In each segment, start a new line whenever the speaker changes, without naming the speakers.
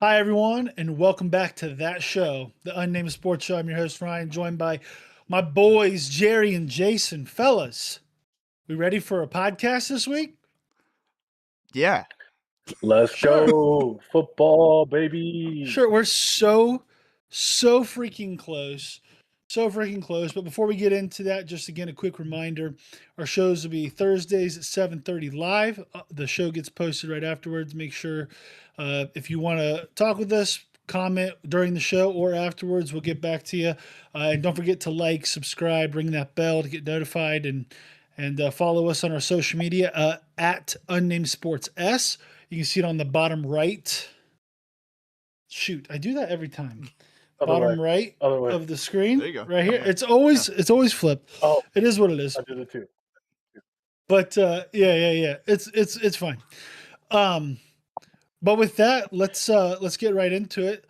Hi, everyone, and welcome back to That Show, the Unnamed Sports Show. I'm your host, Ryan, joined by my boys, Jerry and Jason. Fellas, we ready for a podcast this week?
Yeah.
Let's
Sure.
go. Football, baby.
Sure, we're so freaking close. So freaking close. But before we get into that, just again, a quick reminder, our shows will be Thursdays at 7:30 live. The show gets posted right afterwards. Make sure if you want to talk with us, comment during the show or afterwards, we'll get back to you. And don't forget to like, subscribe, ring that bell to get notified, and follow us on our social media at Unnamed Sports S. You can see it on the bottom right. Shoot, I do that every time. Bottom right of the screen.
There you go.
Right here. It's always flipped.
Oh,
it is what it is.
I did it too.
But yeah. It's fine. But with that, let's get right into it.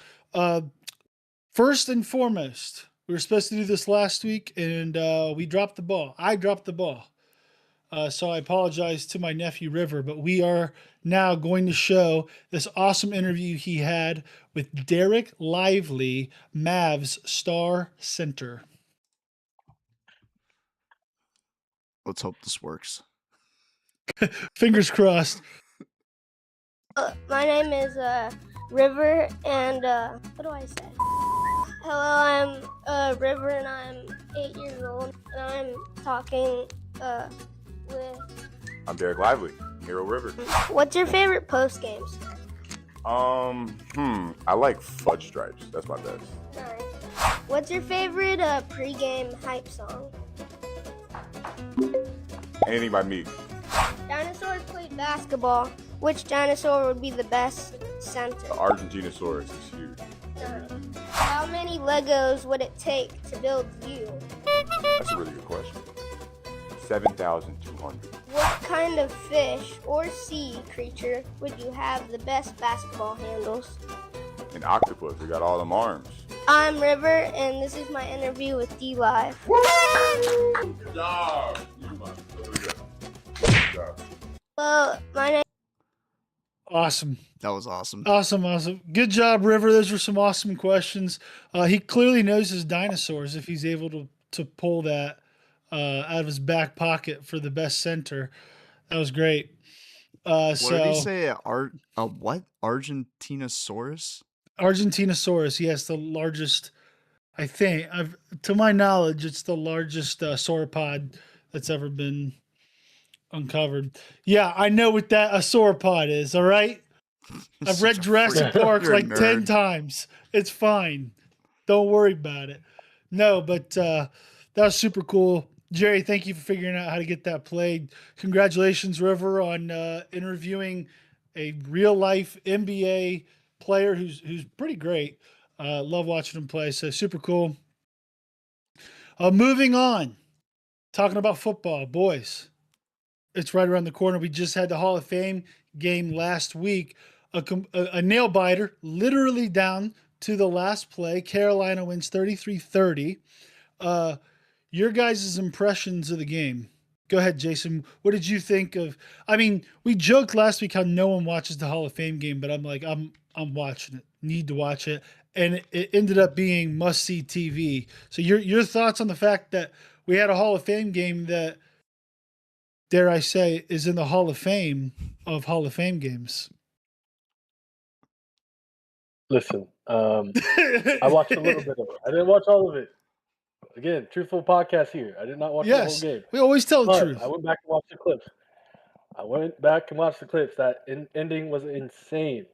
First and foremost, we were supposed to do this last week, and we dropped the ball. I dropped the ball. So I apologize to my nephew River, but we are now going to show this awesome interview he had with Derek Lively, Mavs star center.
Let's hope this works.
Fingers crossed.
My name is River, and what do I say? Hello, I'm River, and I'm 8 years old, and I'm talking with...
I'm Derek Lively, Hero River.
What's your favorite post games?
I like Fudge Stripes. That's my best.
Nice. What's your favorite pregame hype song?
Anything by me.
Dinosaurs played basketball. Which dinosaur would be the best center?
The Argentinosaurus is huge.
Nice. How many Legos would it take to build you?
That's a really good question. 7,200.
What kind of fish or sea creature would you have the best basketball handles?
An octopus. We got all them arms.
I'm River, and this is my interview with D-Live.
Good job. Good job.
Well, my name...
Awesome.
That was awesome.
Awesome. Good job, River. Those were some awesome questions. He clearly knows his dinosaurs if he's able to pull that out of his back pocket for the best center. That was great.
What did he say? What? Argentinosaurus?
Argentinosaurus, yes, the largest. I think, to my knowledge, it's the largest sauropod that's ever been uncovered. Yeah, I know what that a sauropod is. All right, I've read Jurassic Park like 10 times. It's fine. Don't worry about it. No, but that was super cool. Jerry, thank you for figuring out how to get that played. Congratulations, River, on interviewing a real life NBA player who's pretty great. Love watching him play. So super cool. Moving on, talking about football, boys. It's right around the corner. We just had the Hall of Fame game last week. A nail biter, literally down to the last play. Carolina wins 33-30. Your guys' impressions of the game. Go ahead, Jason. What did you think of? I mean, we joked last week how no one watches the Hall of Fame game, but I'm like, I'm watching it. Need to watch it, and it ended up being must-see TV. So your thoughts on the fact that we had a Hall of Fame game that, dare I say, is in the Hall of Fame of Hall of Fame games?
Listen, I watched a little bit of it. I didn't watch all of it. Again, truthful podcast here. I did not watch the whole game.
We always tell the
But
truth.
I went back and watched the clips. That ending was insane.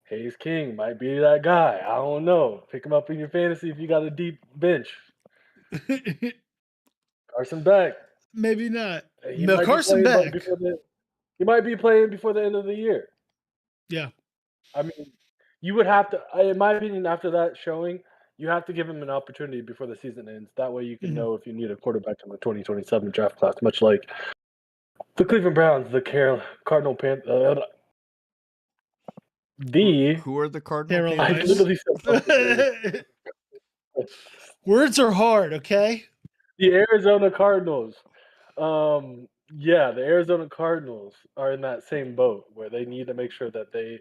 Hayes King might be that guy. I don't know. Pick him up in your fantasy if you got a deep bench. Carson Beck.
Maybe not.
He
No,
might be
Carson
playing
Beck.
He might be playing before the end of the year.
Yeah.
I mean, you would have to, in my opinion, after that showing, you have to give him an opportunity before the season ends. That way you can know if you need a quarterback in the 2027 draft class, much like the Cleveland Browns, the Cardinal Panthers.
Who are the Cardinal
I
Panthers?
literally said
Words are hard, okay?
the Arizona Cardinals. The Arizona Cardinals are in that same boat where they need to make sure that they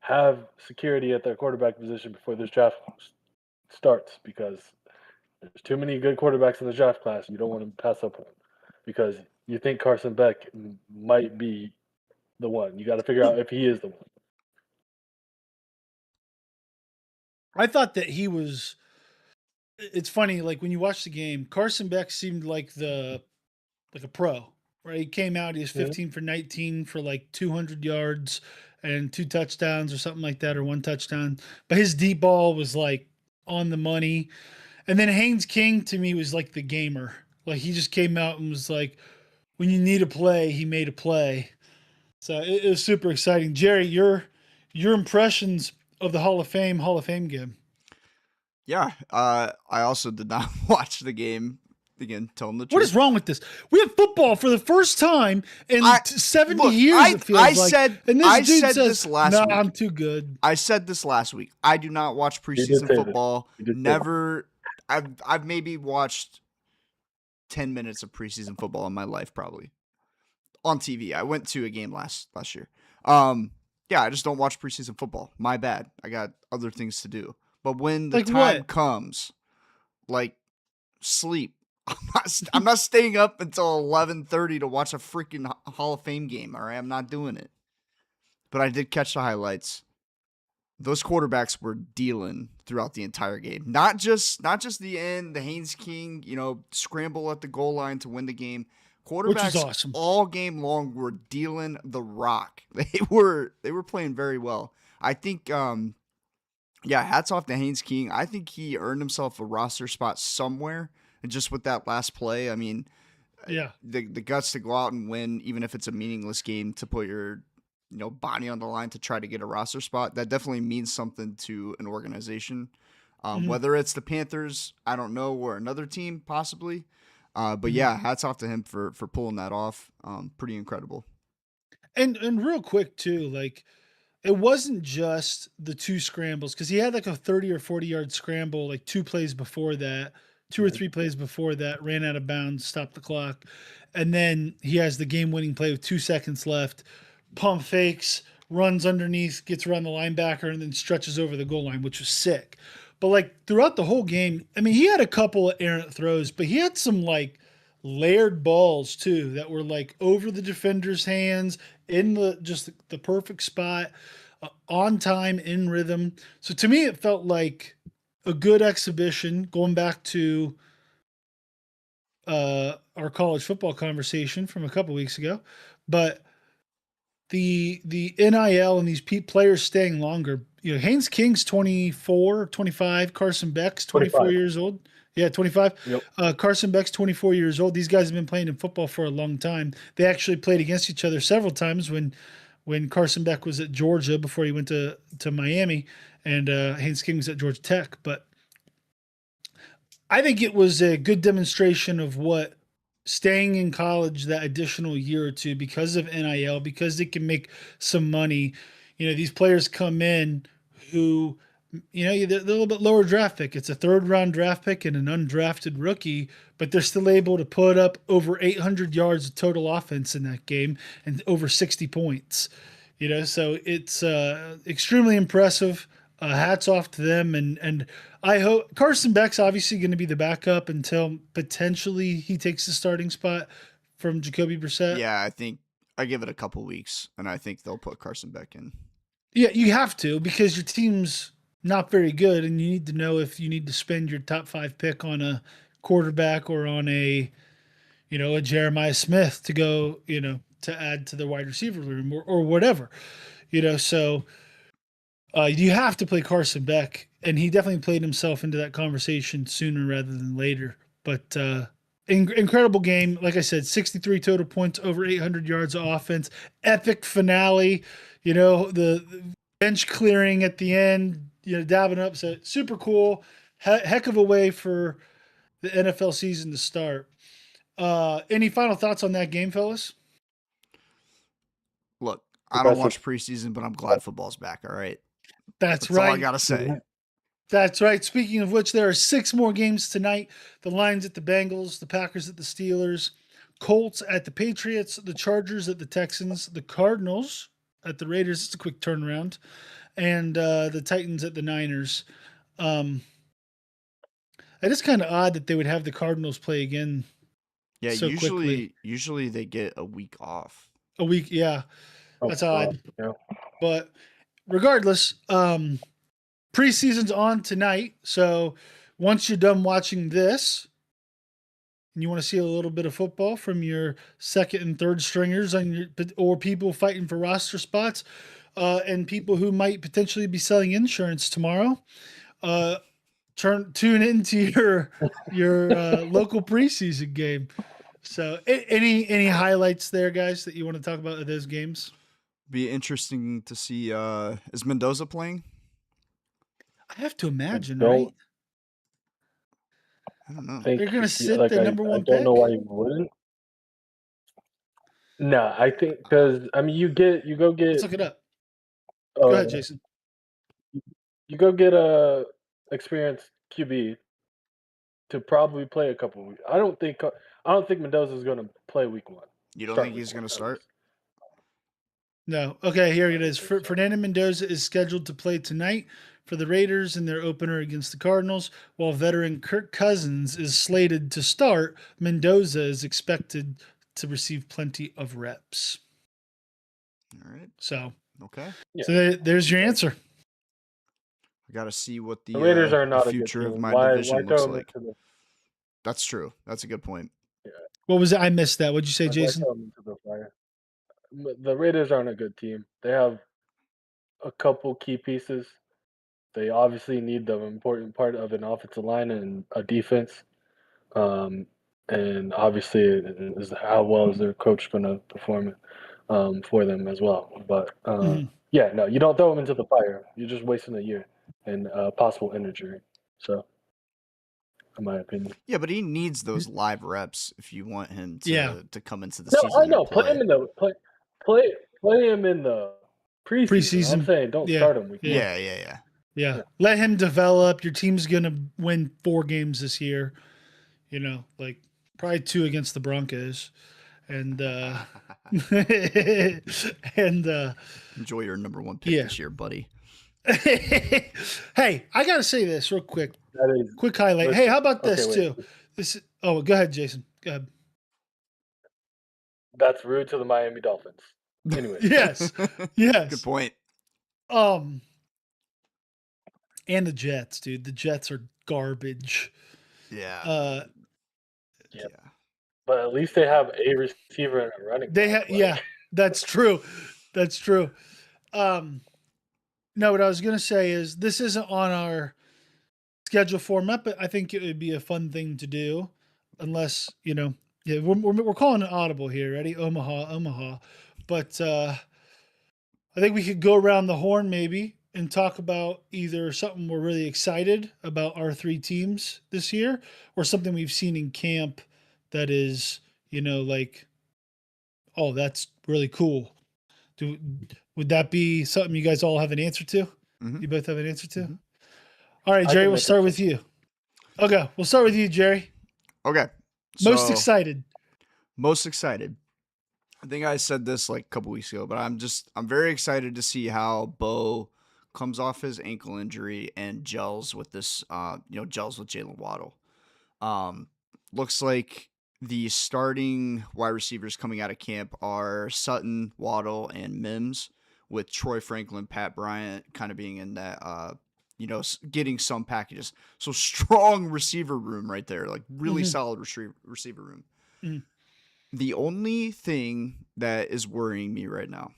have security at their quarterback position before this draft starts, because there's too many good quarterbacks in the draft class. You don't want to pass up on because you think Carson Beck might be the one. You got to figure out if he is the one.
I thought that he was. It's funny, like when you watch the game, Carson Beck seemed like a pro, right? He came out, he was 15 for 19 for like 200 yards and 2 touchdowns or something like that, or 1 touchdown. But his deep ball was like on the money. And then Haynes King to me was like the gamer. Like he just came out and was like, when you need a play, he made a play. So it was super exciting. Jerry, your impressions of the Hall of Fame game.
Yeah, I also did not watch the game. Again, telling the truth.
What is wrong with this? We have football for the first time in 70 years. It feels
I
like.
said,
And this
I
dude
said
says,
this last
"No,
week.
I'm too good."
I said this last week. I do not watch preseason football. Never. I've maybe watched 10 minutes of preseason football in my life, probably on TV. I went to a game last year. Yeah, I just don't watch preseason football. My bad. I got other things to do. But when the time comes, like sleep. I'm not staying up until 11:30 to watch a freaking Hall of Fame game. All right, I'm not doing it. But I did catch the highlights. Those quarterbacks were dealing throughout the entire game. Not just the end, the Haynes King, scramble at the goal line to win the game. Quarterbacks,
which was awesome,
all game long were dealing the rock. They were playing very well. I think, hats off to Haynes King. I think he earned himself a roster spot somewhere. And just with that last play, I mean, the guts to go out and win, even if it's a meaningless game, to put your body on the line to try to get a roster spot, that definitely means something to an organization. Whether it's the Panthers, I don't know, or another team possibly. But yeah, hats off to him for pulling that off. Pretty incredible.
And real quick too, like it wasn't just the 2 scrambles, because he had like a 30 or 40-yard scramble like 2 plays before that. 2 or 3 plays before that, ran out of bounds, stopped the clock. And then he has the game-winning play with 2 seconds left, pump fakes, runs underneath, gets around the linebacker, and then stretches over the goal line, which was sick. But like throughout the whole game, I mean, he had a couple of errant throws, but he had some like layered balls too that were like over the defender's hands in the perfect spot, on time, in rhythm. So to me, it felt like a good exhibition, going back to our college football conversation from a couple weeks ago. But the NIL and these players staying longer, Haynes King's 24, 25, Carson Beck's 24
25.
years old. Yeah, 25.
Yep.
Carson Beck's 24 years old. These guys have been playing in football for a long time. They actually played against each other several times when Carson Beck was at Georgia before he went to Miami, and Haynes King was at Georgia Tech. But I think it was a good demonstration of what staying in college that additional year or two, because of NIL, because they can make some money. These players come in who, they're a little bit lower draft pick. It's a 3rd-round draft pick and an undrafted rookie, but they're still able to put up over 800 yards of total offense in that game and over 60 points. So it's extremely impressive. Hats off to them, and I hope Carson Beck's obviously going to be the backup until potentially he takes the starting spot from Jacoby Brissett.
Yeah, I think I give it a couple weeks, and I think they'll put Carson Beck in. Yeah,
you have to, because your team's not very good, and you need to know if you need to spend your top 5 pick on a quarterback or on a Jeremiah Smith to go, to add to the wide receiver room or whatever, so. You have to play Carson Beck, and he definitely played himself into that conversation sooner rather than later. But incredible game. Like I said, 63 total points, over 800 yards of offense. Epic finale. The bench clearing at the end, dabbing up. So super cool. Heck of a way for the NFL season to start. Any final thoughts on that game, fellas?
Look, I don't watch preseason, but I'm glad football's back, all right?
That's right.
All I got to say.
That's right. Speaking of which, there are 6 more games tonight. The Lions at the Bengals, the Packers at the Steelers, Colts at the Patriots, the Chargers at the Texans, the Cardinals at the Raiders. It's a quick turnaround. and the Titans at the Niners. It is kind of odd that they would have the Cardinals play again
Yeah,
so quickly.
usually they get a week off.
A week, yeah,
Oh,
that's odd.
yeah.
But regardless, preseason's on tonight. So once you're done watching this, and you want to see a little bit of football from your second and third stringers on your, or people fighting for roster spots, and people who might potentially be selling insurance tomorrow, tune into your local preseason game. So, any highlights there, guys, that you want to talk about of those games?
Be interesting to see. Is Mendoza playing?
I have to imagine,
don't
right?
I don't know.
think
They're gonna sit
like
the
I
number one
don't know
pick?
why you wouldn't. No, I think because I mean you go get
Let's look it up. Go ahead, Jason.
you go get a experienced QB to probably play a couple weeks. I don't think Mendoza's going to play week 1.
You don't
Start
think
week
he's going
1,
to
at
start?
least.
No. Okay, here it is.
think so.
Fernando Mendoza is scheduled to play tonight for the Raiders in their opener against the Cardinals, while veteran Kirk Cousins is slated to start. Mendoza is expected to receive plenty of reps.
All right.
So,
Okay.
there's your answer.
We got to see what
The Raiders are
the
not a good
future of
team.
my
Why
division
throw
looks
them
like.
into the
That's true. That's a good point.
What was it? I missed that. What'd you say,
why
Jason?
throw them into the fire? The Raiders aren't a good team. They have a couple key pieces. They obviously need the important part of an offensive line and a defense. And obviously, is how well is their coach going to perform for them as well. But yeah, no, you don't throw them into the fire. You're just wasting a year and possible injury. So, in my opinion.
Yeah, but he needs those live reps if you want him to
Yeah.
to come into the
No,
season.
I know.
And play.
Play him in the preseason. I'm saying don't start him week 1.
Yeah. Let him develop. Your team's going to win 4 games this year. You know, like probably 2 against the Broncos. And
enjoy your number 1 pick this year, buddy.
Hey, I got to say this real quick. Quick highlight. Hey, how about this too? Go ahead, Jason. Go ahead.
That's rude to the Miami Dolphins. Anyway.
Yes.
Good point.
And the Jets, dude. The Jets are garbage.
Yeah.
Yeah. But at least they have a receiver and a running back.
Yeah, that's true. That's true. No, what I was gonna say is this isn't on our schedule format, but I think it would be a fun thing to do, unless we're calling it audible here. Ready? Omaha. But I think we could go around the horn maybe and talk about either something we're really excited about our 3 teams this year, or something we've seen in camp that is, like, oh, that's really cool. Would that be something you guys all have an answer to?
Mm-hmm.
You both have an answer to? All right, Jerry, we'll start with you. Okay, we'll start with you, Jerry.
Okay.
Most excited.
I think I said this like a couple weeks ago, but I'm very excited to see how Bo comes off his ankle injury and gels with this, gels with Jalen Waddle. Looks like the starting wide receivers coming out of camp are Sutton, Waddle, and Mims, with Troy Franklin, Pat Bryant kind of being in that, getting some packages. So strong receiver room right there, like really solid receiver room. Mm-hmm. The only thing that is worrying me right now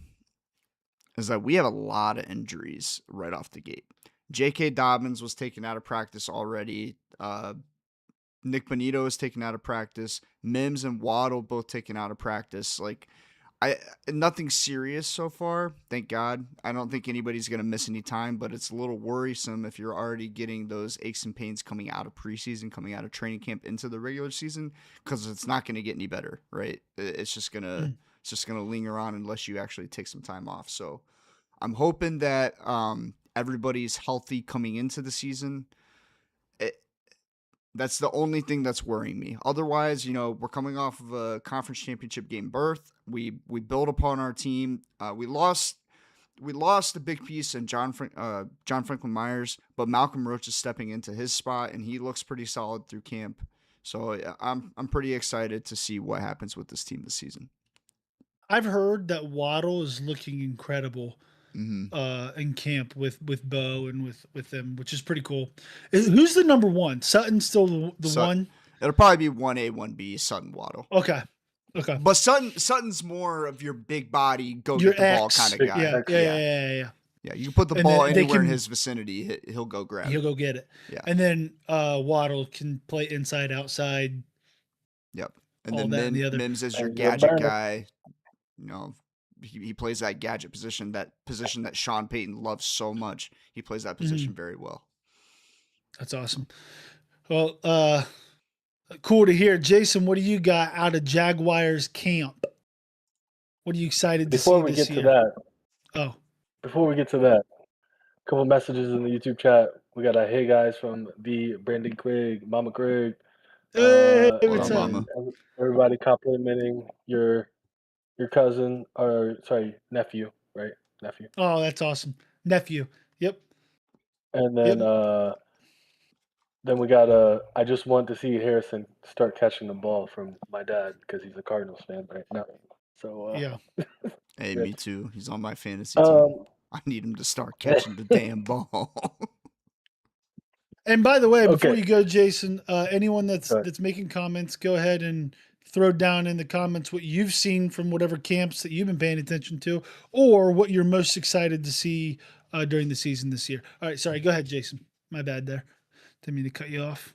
is that we have a lot of injuries right off the gate. J.K. Dobbins was taken out of practice already. Nick Bonito is taken out of practice. Mims and Waddle both taken out of practice. Like, nothing serious so far, thank God. I don't think anybody's going to miss any time, but it's a little worrisome if you're already getting those aches and pains coming out of preseason, coming out of training camp into the regular season, because it's not going to get any better, right? It's just gonna linger on unless you actually take some time off. So I'm hoping that everybody's healthy coming into the season. That's the only thing that's worrying me. Otherwise, we're coming off of a conference championship game berth. We build upon our team. We lost we lost a big piece in John Franklin Myers, but Malcolm Roach is stepping into his spot, and he looks pretty solid through camp. So I'm pretty excited to see what happens with this team this season.
I've heard that Waddle is looking incredible in camp with Bo and with them, which is pretty cool. Who's the number one? Sutton's still the one?
It'll probably be 1A, 1B, Sutton, Waddle.
Okay.
But Sutton's more of your big body, go
Your
get the ball
X.
kind of guy.
Yeah.
Yeah, you can put the
And
ball
then they
anywhere in
can-
his vicinity, he'll go grab
He'll
it.
go get it.
Yeah.
And then Waddle can play inside, outside.
Yep. And
all
then
that and the other.
Mims is your
And
gadget
Burner.
guy. You know, he plays that gadget position, that Sean Payton loves so much. He plays that position very well.
That's awesome. Well, cool to hear. Jason, what do you got out of Jaguars camp? What are you excited to
Before
see
we
this
get
year?
to that,
Oh,
before we get to that, a couple messages in the YouTube chat. We got a hey guys from the Brandon Craig, Mama Craig.
hey, what's
Hello,
up?
Mama.
Everybody complimenting your cousin, or sorry, nephew, right? Nephew.
Oh, that's awesome. Nephew. Yep.
And then then we got I just want to see Harrison start catching the ball from my dad because he's a Cardinals fan right now. So
Yeah.
Hey,
Good.
me too. He's on my fantasy team. I need him to start catching the damn ball.
And by the way, before
Okay.
you go, Jason, anyone that's
Go ahead.
that's making comments, go ahead and throw down in the comments what you've seen from whatever camps that you've been paying attention to, or what you're most excited to see during the season this year. All right, sorry, go ahead, Jason. My bad there. Didn't mean to cut you off.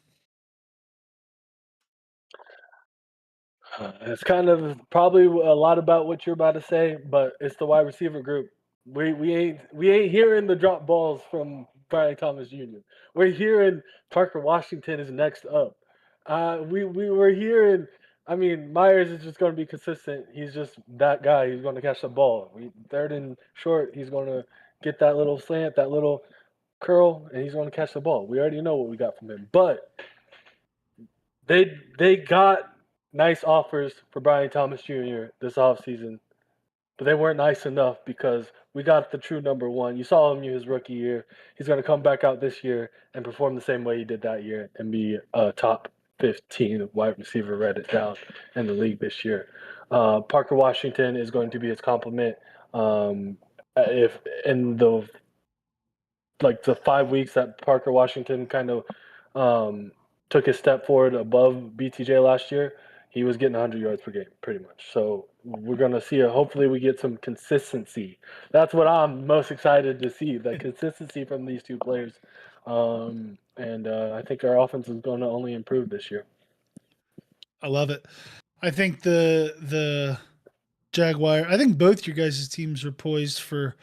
It's kind of probably a lot about what you're about to say, but it's the wide receiver group. We ain't hearing the drop balls from Brian Thomas Jr. We're hearing Parker Washington is next up. We were hearing. I mean, Myers is just going to be consistent. He's just that guy. He's going to catch the ball. Third and short, he's going to get that little slant, that little curl, and he's going to catch the ball. We already know what we got from him, but they got nice offers for Brian Thomas Jr. this offseason, but they weren't nice enough because we got the true number one. You saw him in his rookie year. He's going to come back out this year and perform the same way he did that year and be a top 15 wide receiver, write it down, in the league this year. Parker Washington is going to be his complement. If in the 5 weeks that Parker Washington kind of took a step forward above BTJ last year, he was getting 100 yards per game, pretty much. So we're going to see hopefully we get some consistency. That's what I'm most excited to see, the consistency from these two players. And I think our offense is going to only improve this year.
I love it. I think the Jaguar. I think both your guys' teams are poised for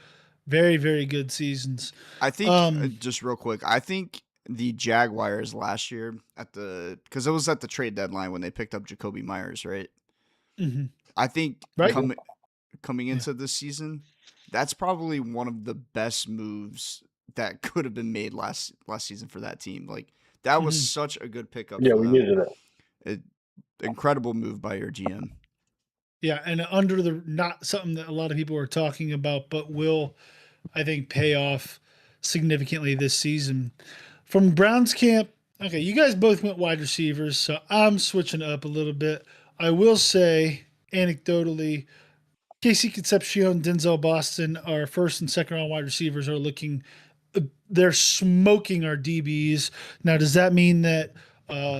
very, very good seasons.
I think just real quick, I think the Jaguars last year because it was at the trade deadline when they picked up Jacoby Myers, right?
Mm-hmm.
I think
Right.
coming into this season, that's probably one of the best moves that could have been made last season for that team. Like that was such a good pickup.
Yeah,
for
we
them.
needed it.
Incredible move by your GM.
Yeah, and under the not something that a lot of people are talking about, but will, I think, pay off significantly this season. From Browns camp, okay, you guys both went wide receivers, so I'm switching up a little bit. I will say, anecdotally, Casey Concepcion, Denzel Boston, our first and second round wide receivers are looking, they're smoking our DBs. Now, does that mean that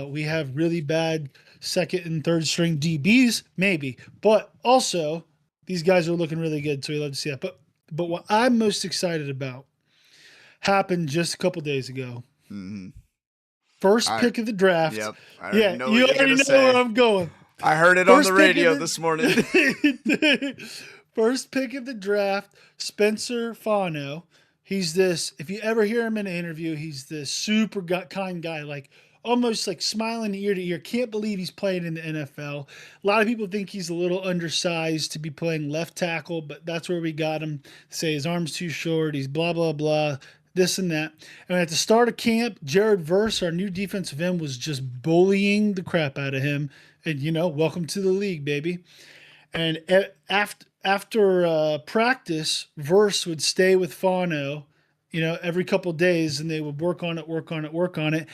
we have really bad second and third string DBs? Maybe. But also, these guys are looking really good, so we love to see that. But what I'm most excited about happened just a couple days ago.
Mm-hmm.
First pick of the draft.
Yep.
Yeah, you already know where I'm going.
I heard it
First
on the
pick of
radio
the-
this morning.
First pick of the draft, Spencer Fano. He's this, if you ever hear him in an interview, he's this super kind guy, like almost like smiling ear to ear. Can't believe he's playing in the NFL. A lot of people think he's a little undersized to be playing left tackle, but that's where we got him. Say his arm's too short, he's blah, blah, blah, this and that. And at the start of camp, Jared Verse, our new defensive end, was just bullying the crap out of him. And, welcome to the league, baby. And after practice, Verse would stay with Fano, every couple of days, and they would work on it.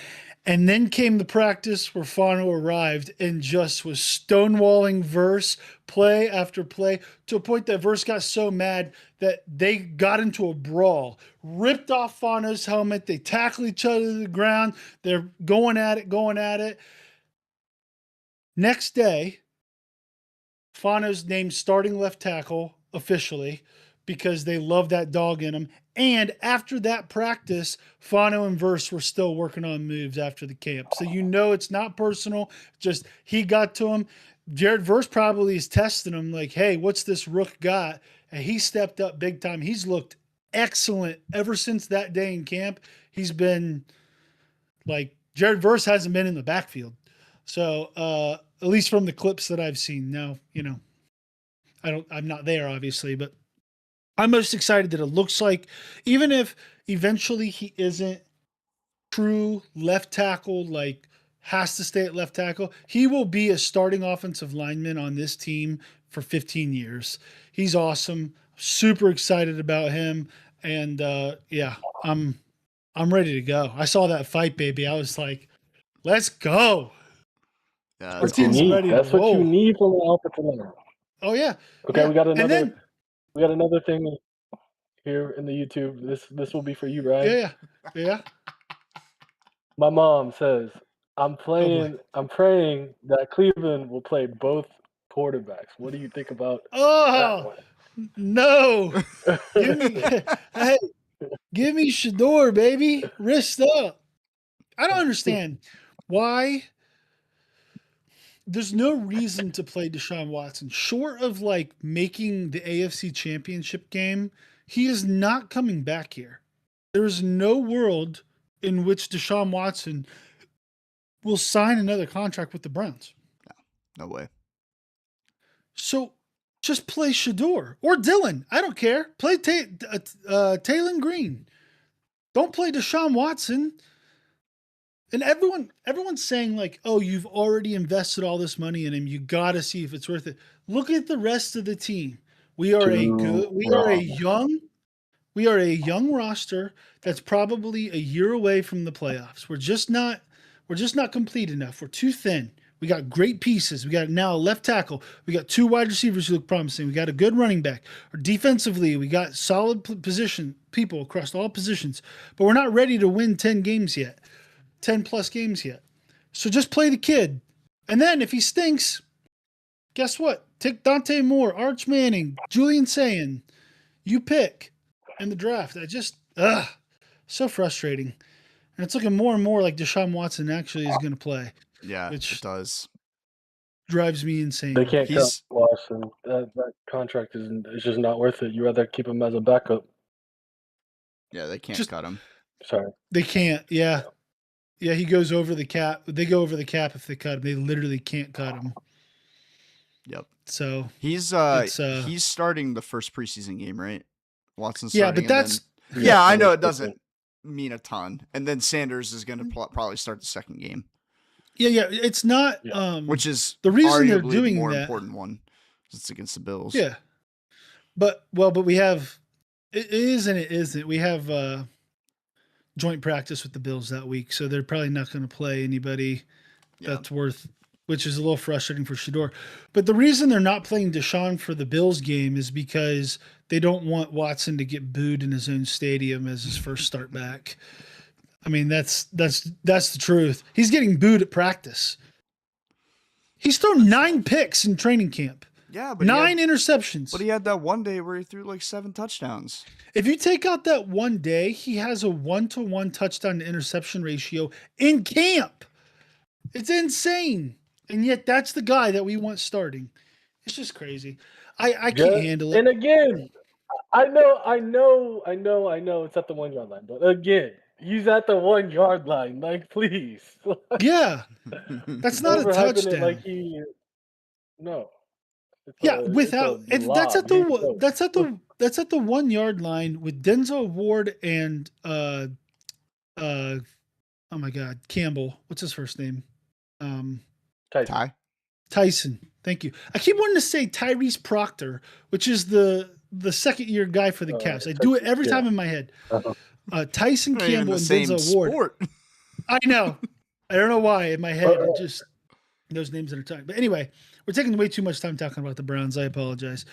And then came the practice where Fano arrived and just was stonewalling Verse play after play to a point that Verse got so mad that they got into a brawl, ripped off Fano's helmet. They tackle each other to the ground. They're going at it. Next day, Fano's named starting left tackle officially because they love that dog in him. And after that practice, Fano and Verse were still working on moves after the camp. So it's not personal. Just he got to him. Jared Verse probably is testing him like, hey, what's this rook got? And he stepped up big time. He's looked excellent ever since that day in camp. He's been like Jared Verse hasn't been in the backfield. So at least from the clips that I've seen. Now, I'm not there obviously, but I'm most excited that it looks like, even if eventually he isn't true left tackle, like has to stay at left tackle, he will be a starting offensive lineman on this team for 15 years. He's awesome. Super excited about him. And yeah, I'm ready to go. I saw that fight, baby. I was like, let's go.
Yeah,
Our
that's
team's
awesome.
ready to
That's what you
roll.
need from an offensive lineman.
Oh yeah.
Okay,
yeah.
we got
And then,
another thing here in the YouTube. This will be for you, Ryan.
yeah.
My mom says I'm
boy.
praying that Cleveland will play both quarterbacks. What do you think about that
Oh
one?
no. Give me hey, give me Shador, baby. Wrist up. I don't understand why there's no reason to play Deshaun Watson. Short of like making the AFC championship game, he is not coming back here. There is no world in which Deshaun Watson will sign another contract with the Browns.
No way.
So just play Shador or Dylan. I don't care. Play Taylon Green. Don't play Deshaun Watson. And everyone's saying like, "Oh, you've already invested all this money in him. You got to see if it's worth it." Look at the rest of the team. We are a young roster that's probably a year away from the playoffs. We're just not complete enough. We're too thin. We got great pieces. We got now a left tackle. We got 2 wide receivers who look promising. We got a good running back. Or defensively, we got solid position people across all positions. But we're not ready to win 10 games yet. 10 plus games yet. So just play the kid. And then if he stinks, guess what? Take Dante Moore, Arch Manning, Julian Sayin. You pick in the draft. So frustrating. And it's looking more and more like Deshaun Watson actually is going to play.
Yeah,
Which
it does.
drives me insane.
They can't cut Watson. That contract is just not worth it. You rather keep him as a backup.
Yeah, they can't cut him.
Sorry.
They can't. Yeah. Yeah, he goes over the cap. They go over the cap if they cut him. They literally can't cut him.
Yep.
So
he's starting the first preseason game, right? Watson's
yeah,
starting.
but that's
I know it doesn't mean a ton. And then Sanders is going to probably start the second game.
Yeah, it's not.
Which is
the reason they're
arguably
doing
the more
that.
important one. It's against the Bills.
Yeah, but we have it is and it isn't. We have joint practice with the Bills that week, so they're probably not going to play anybody that's worth. Which is a little frustrating for Shador. But the reason they're not playing Deshaun for the Bills game is because they don't want Watson to get booed in his own stadium as his first start back. I mean, that's the truth. He's getting booed at practice. He's thrown 9 picks in training camp.
Yeah, but
9 interceptions.
But he had that one day where he threw like 7 touchdowns.
If you take out that one day, he has a 1-to-1 touchdown to interception ratio in camp. It's insane. And yet that's the guy that we want starting. It's just crazy. I can't handle it.
And again, I know it's at the 1 yard line, but again, he's at the 1 yard line. Like, please.
Yeah. That's not a touchdown.
No.
That's at the 1 yard line with Denzel Ward and oh my God, Campbell. What's his first name?
Ty.
Tyson. Thank you. I keep wanting to say Tyrese Proctor, which is the second year guy for the Cavs. I do it every time in my head. Tyson
Not even
Campbell
the
and
same
Denzel Ward.
sport.
I know. I don't know why in my head it just those names that are talking. But anyway, we're taking way too much time talking about the Browns. I apologize.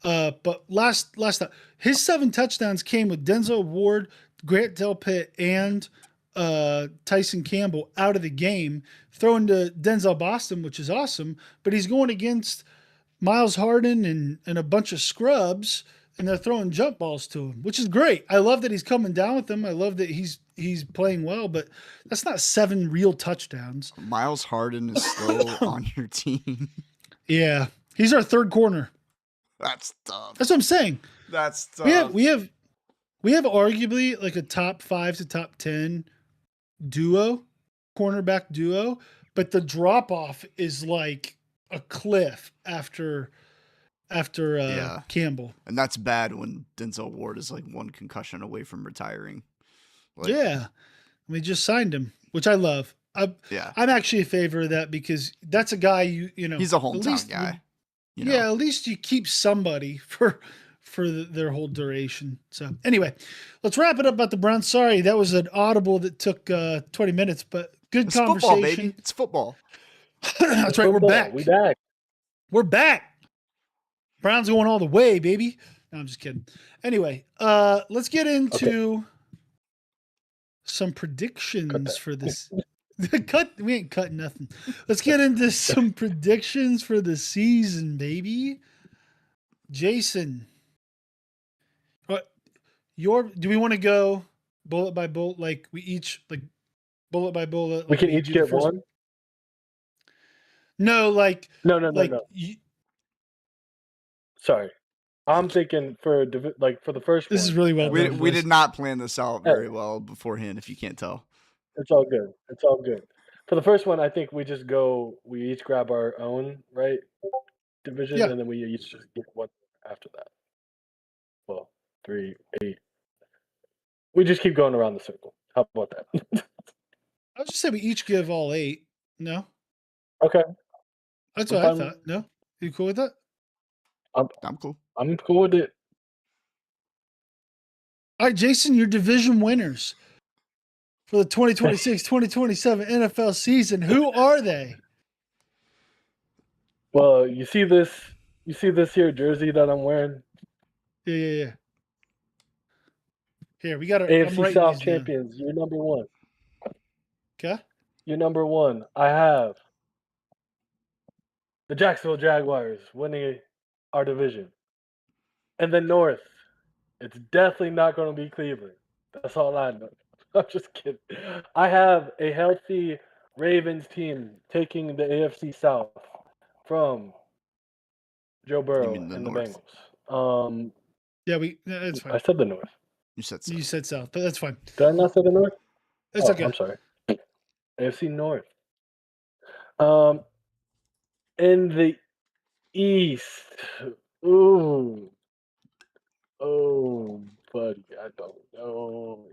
But last thought, his 7 touchdowns came with Denzel Ward, Grant Delpit, and Tyson Campbell out of the game, throwing to Denzel Boston, which is awesome. But he's going against Miles Harden and a bunch of scrubs, and they're throwing jump balls to him, which is great. I love that he's coming down with them. I love that he's playing well, but that's not 7 real touchdowns.
Miles Harden is still on your team.
Yeah, he's our third corner.
That's tough.
That's what I'm saying.
That's tough.
We have arguably like a top 5 to top 10 duo, cornerback duo, but the drop off is like a cliff after Campbell.
And that's bad when Denzel Ward is like 1 concussion away from retiring. Like,
yeah. We just signed him, which I love. I'm actually in favor of that because that's a guy you know.
He's a hometown guy. You know?
Yeah, at least you keep somebody for their whole duration. So anyway, let's wrap it up about the Browns. Sorry, that was an audible that took 20 minutes, but good conversation.
Football, baby. It's football.
That's right. We're back.
We're back.
We're back. Browns going all the way, baby. No, I'm just kidding. Anyway, let's get into some predictions for this. We ain't cutting nothing. Let's get into some predictions for the season, baby. Jason, do we want to go bullet by bullet? Like we each like bullet by bullet.
We
like
can each get one.
No, like
no. Sorry, I'm thinking for the first.
This is really well done.
We did not plan this out very well beforehand. If you can't tell,
it's all good. It's all good. For the first one, I think we each grab our own division, and then we each just get one after that. Well, 3, 8. We just keep going around the circle. How about that?
I was just saying we each give all 8. No.
Okay.
That's what I thought. No, you cool with that?
I'm cool.
I'm cool with it.
All right, Jason, your division winners for the 2026-2027 NFL season. Who are they?
Well, you see this here jersey that I'm wearing?
Yeah. Here, we got our
AFC South champions. You're number 1.
Okay.
You're number 1. I have the Jacksonville Jaguars winning our division. And then North, it's definitely not going to be Cleveland. That's all I know. I'm just kidding. I have a healthy Ravens team taking the AFC South from Joe Burrow and the Bengals.
That's fine.
I said the North.
You said South.
You said South, but that's fine.
Did I not say the North?
That's okay.
I'm sorry. AFC North. In the East. Ooh. Oh, buddy, I don't know.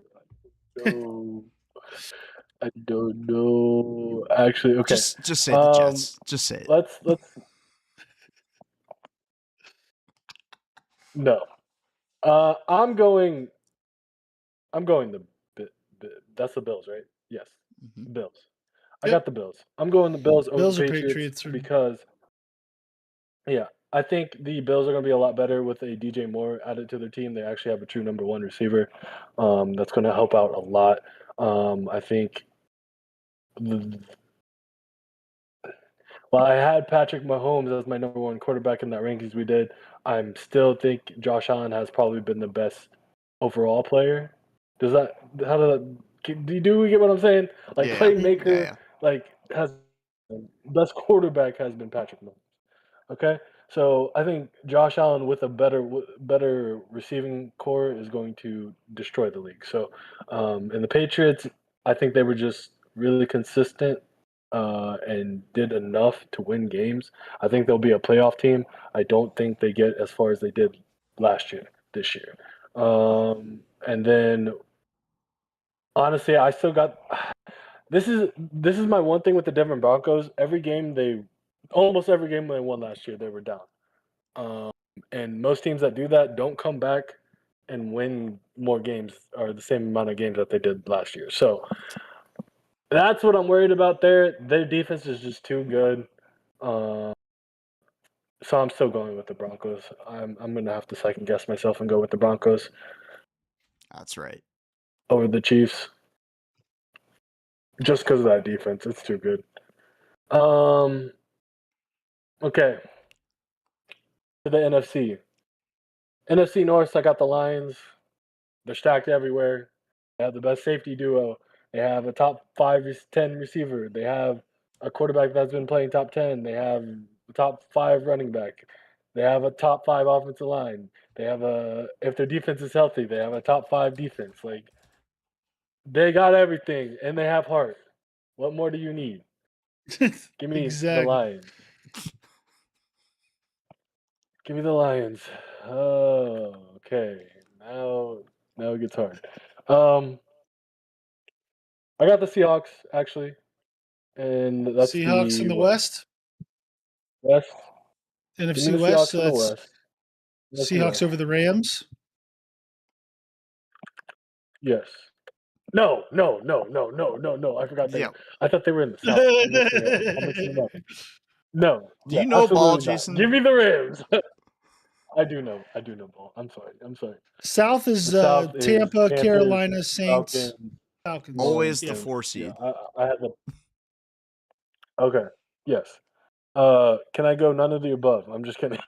I don't know. Actually, okay.
Just say the Jets. Just say it.
Let's. No. I'm going that's the Bills, right? Yes.
Mm-hmm.
Bills. I got the Bills. I'm going the Bills over
Bills
the
or
Patriots
Patriots
because I think the Bills are going to be a lot better with a DJ Moore added to their team. They actually have a true number 1 receiver. That's going to help out a lot. I think while I had Patrick Mahomes as my number 1 quarterback in that rankings we did, I still think Josh Allen has probably been the best overall player. Do you get what I'm saying? Like playmaker, has best quarterback has been Patrick Mahomes. Okay, so I think Josh Allen with a better receiving core is going to destroy the league. So, and the Patriots, I think they were just really consistent and did enough to win games. I think they'll be a playoff team. I don't think they get as far as they did this year. And then, honestly, I still got. This is my one thing with the Denver Broncos. Every game they almost every game they won last year, they were down. And most teams that do that don't come back and win more games or the same amount of games that they did last year. So that's what I'm worried about there. Their defense is just too good. So I'm still going with the Broncos. I'm gonna have to second guess myself and go with the Broncos
That's right.
over the Chiefs, just because of that defense. It's too good. Okay. To the NFC. NFC North, I got the Lions. They're stacked everywhere. They have the best safety duo. They have a top 10 receiver. They have a quarterback that's been playing top 10. They have a top 5 running back. They have a top 5 offensive line. They have if their defense is healthy, they have a top 5 defense. Like, they got everything, and they have heart. What more do you need? Give me the
Exactly.
Lions. Give me the Lions. Oh, okay. Now it gets hard. I got the Seahawks actually, and that's
Seahawks in
the
the
what?
West,
West. Give me
NFC
the
West.
Seahawks
So
in the
that's
West. NFC
Seahawks
West.
over the Rams.
Yes. No. I forgot they.
Yeah.
I thought they were in the South. I'm mixing it up. No.
Do
Yeah.
you know ball,
Absolutely not.
Jason?
Give me the Rams. I do know ball. I'm sorry.
South
The
is
South is
Tampa,
Panthers,
Carolina, Saints,
Falcons,
Falcons.
Always the
Yeah.
4
Yeah,
seed.
I had the. Okay. Yes. Can I go none of the above? I'm just kidding.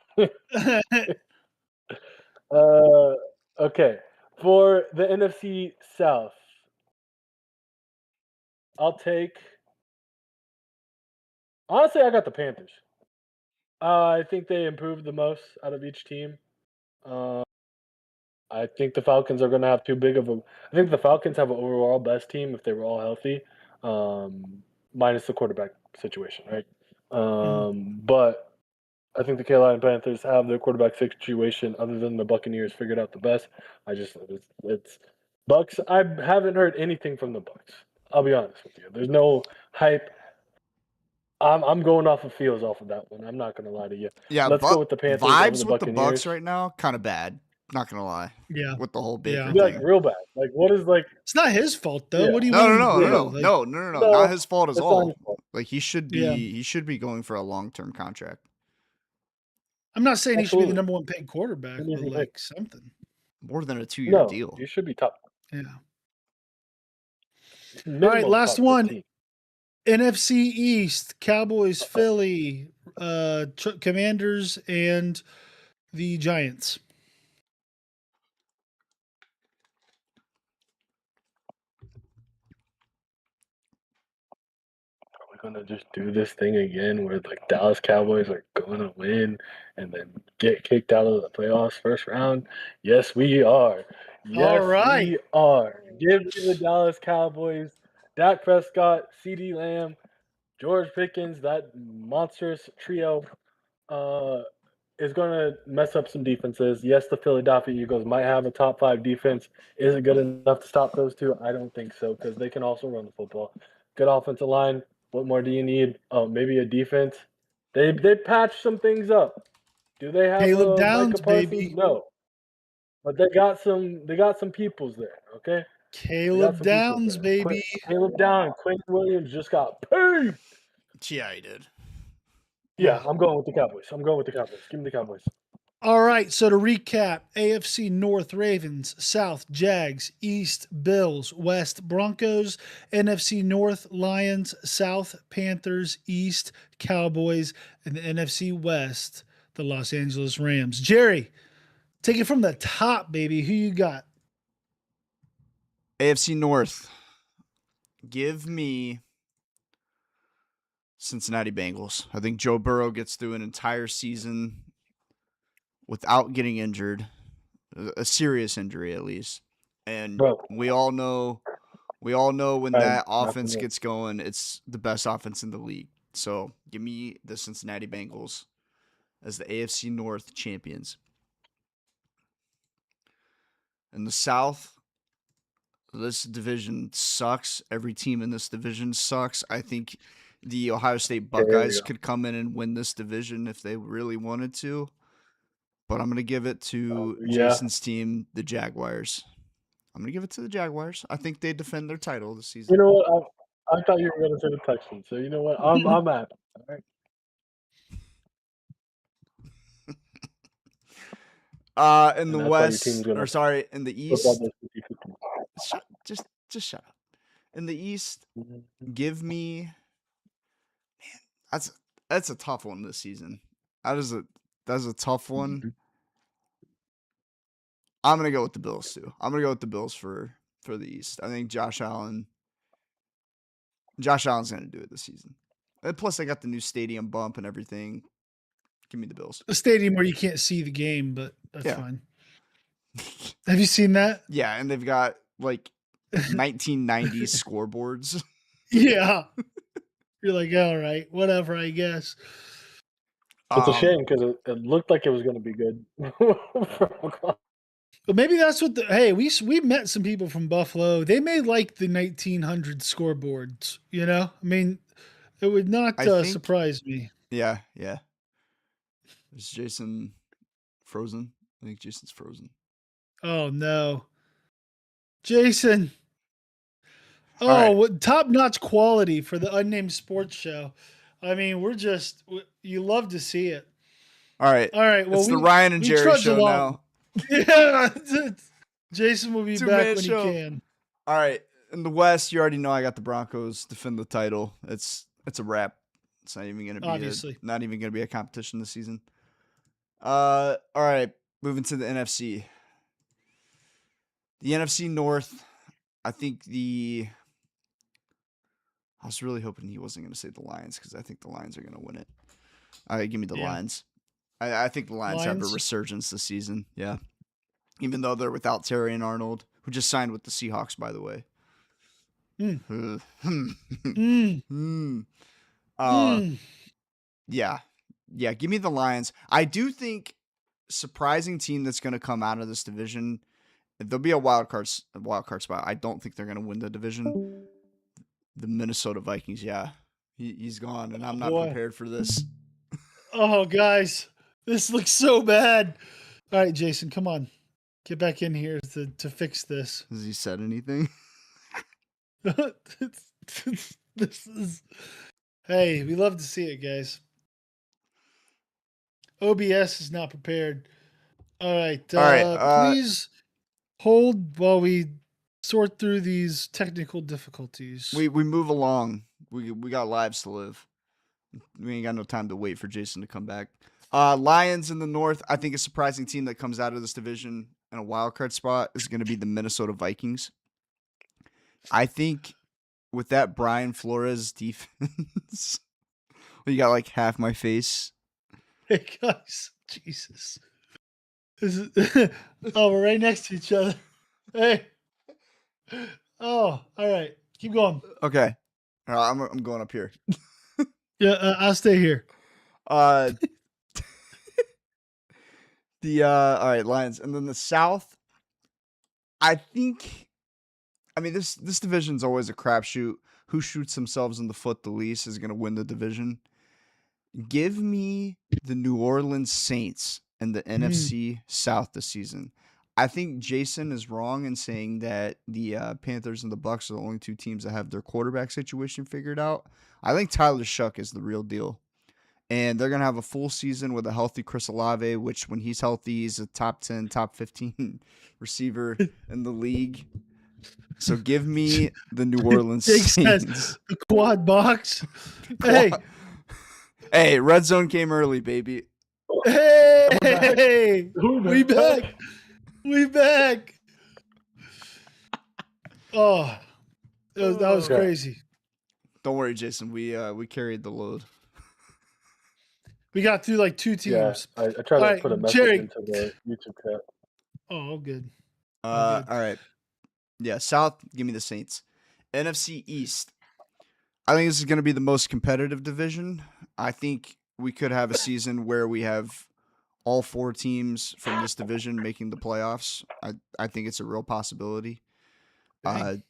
Uh, okay. For the NFC South, I'll take. Honestly, I got the Panthers. I think they improved the most out of each team. Uh, I think the Falcons are going to have too big of a. I think the Falcons have an overall best team if they were all healthy, minus the quarterback situation, right? But I think the Carolina Panthers have their quarterback situation, other than the Buccaneers, figured out the best. It's Bucks. I haven't heard anything from the Bucks. I'll be honest with you. There's no hype. I'm going off of feels off of that one. I'm not gonna lie to you.
Yeah,
Let's go
but
with the Panthers over
vibes
the
with the Bucks
Buccaneers.
right now, kind of bad. Not gonna lie.
Yeah.
With the whole
Yeah.
Baker
Be like
thing.
real bad. Like what is like?
It's not his fault though.
Yeah.
What do you
No,
want
no,
him
no,
to
no,
do?
no,
Like,
no, no, no, no.
No,
Not his fault at
it's not
all.
his fault.
Like he should be,
Yeah.
he should be going for a long-term contract.
I'm not saying he should be the
Absolutely.
number 1 paid quarterback,
Who needs
but
to pay?
like something.
More than a 2-year
No,
deal.
you should be top.
Yeah.
Minimum
All right, last
top
one.
15.
NFC East, Cowboys, Philly, Commanders, and the Giants.
Are we gonna just do this thing again where like Dallas Cowboys are gonna win and then get kicked out of the playoffs first round? Yes, we are.
All
Yes,
right.
we are. Give me the Dallas Cowboys. Dak Prescott, CeeDee Lamb, George Pickens, that monstrous trio is going to mess up some defenses. Yes, the Philadelphia Eagles might have a top 5 defense. Is it good enough to stop those two? I don't think so because they can also run the football. Good offensive line. What more do you need? Oh, maybe a defense. They patched some things up. Do they have
Caleb
a Micah
Downs,
Parsons?
baby.
No, but they got some peoples there. Okay, they got
Caleb
some peoples
Downs,
there.
baby.
Caleb Down, Quinn Williams just got paid.
Yeah, he did.
Yeah, I'm going with the Cowboys. Give me the Cowboys.
All right. So to recap, AFC North Ravens, South Jags, East Bills, West Broncos, NFC North Lions, South Panthers, East Cowboys, and the NFC West, the Los Angeles Rams. Jerry, take it from the top, baby. Who you got?
AFC North. Give me Cincinnati Bengals. I think Joe Burrow gets through an entire season without getting injured, a serious injury at least. And
Bro.
we all know when
I'm
that
not
offense
gonna-
gets going, it's the best offense in the league. So give me the Cincinnati Bengals as the AFC North champions. In the South, this division sucks. Every team in this division sucks. I think the Ohio State
Okay, here we
Buckeyes
go.
could come in and win this division if they really wanted to. But I'm going to give it to
Yeah.
Jason's team, the Jaguars. I'm going to give it to the Jaguars. I think they defend their title this season.
You know what? I thought you were going to say the Texans. So you know what? I'm happy. All right.
In
And
the
that's why your team's
West,
gonna
or sorry, in the
flip all
East,
those 50-50.
just shut up. In the East,
Mhm.
give me, man, that's a tough one this season. That's a tough one. I'm gonna go with the Bills too. I'm gonna go with the Bills for the East. I think Josh Allen's gonna do it this season. And plus, they got the new stadium bump and everything. Give me the Bills.
A stadium where you can't see the game, but that's
Yeah.
fine. Have you seen that?
Yeah, and they've got like 1990s scoreboards.
Yeah. You're like, all right, whatever, I guess.
It's a shame because it looked like it was going to be good.
But maybe that's what hey, we met some people from Buffalo. They may like the 1900 scoreboards, you know? I mean, it would not
I think-
surprise me.
Yeah. Is Jason frozen? I think Jason's frozen.
Oh no. Jason. Oh,
right.
what top-notch quality for the Unnamed Sports Show. I mean, you love to see it.
All right.
All right, well,
it's the Ryan and
we
Jerry
trudge
show
along.
now.
Yeah. Jason will be
Two-man
back when
show.
he can.
All right. In the West, you already know I got the Broncos defend the title. It's a wrap. It's not even gonna be
Obviously.
not even gonna be a competition this season. All right. Moving to the NFC. The NFC North. I think I was really hoping he wasn't going to say the Lions because I think the Lions are going to win it. All right, give me the
Yeah.
Lions. I think the Lions have a
Lions?
resurgence this season. Yeah. Even though they're without Terry and Arnold, who just signed with the Seahawks, by the way.
Mm.
Yeah. Yeah, give me the Lions. I do think surprising team that's going to come out of this division, there'll be a wild card spot. I don't think they're going to win the division. The Minnesota Vikings, yeah. He's gone, and I'm not
Boy.
prepared for this.
Oh, guys, this looks so bad. All right, Jason, come on. Get back in here to fix this.
Has he said anything?
This is. Hey, we love to see it, guys. OBS is not prepared. All right. Please hold while we sort through these technical difficulties.
We move along. We got lives to live. We ain't got no time to wait for Jason to come back. Lions in the North. I think a surprising team that comes out of this division in a wild card spot is going to be the Minnesota Vikings. I think with that Brian Flores defense, you got like half my face.
Hey guys, Jesus. Oh, we're right next to each other. Hey. Oh, all right. Keep going.
Okay, I'm going up here.
Yeah, I'll stay here.
All right, Lions, and then the South. I mean, this division's always a crapshoot. Who shoots themselves in the foot the least is going to win the division. Give me the New Orleans Saints and the NFC South this season. I think Jason is wrong in saying that the Panthers and the Bucs are the only two teams that have their quarterback situation figured out. I think Tyler Shuck is the real deal. And they're going to have a full season with a healthy Chris Olave, which when he's healthy, he's a top 10, top 15 receiver in the league. So give me the New Orleans
Jake
Saints.
says the quad box. Hey.
Hey, red zone came early, baby.
Hey. We back. We back. Oh, that was crazy.
Don't worry, Jason. We carried the load.
We got through like two teams.
Yeah, I tried to put a message into the YouTube chat.
Oh, good.
All right. Yeah, South, give me the Saints. NFC East. I think this is going to be the most competitive division. I think we could have a season where we have all four teams from this division making the playoffs. I think it's a real possibility. I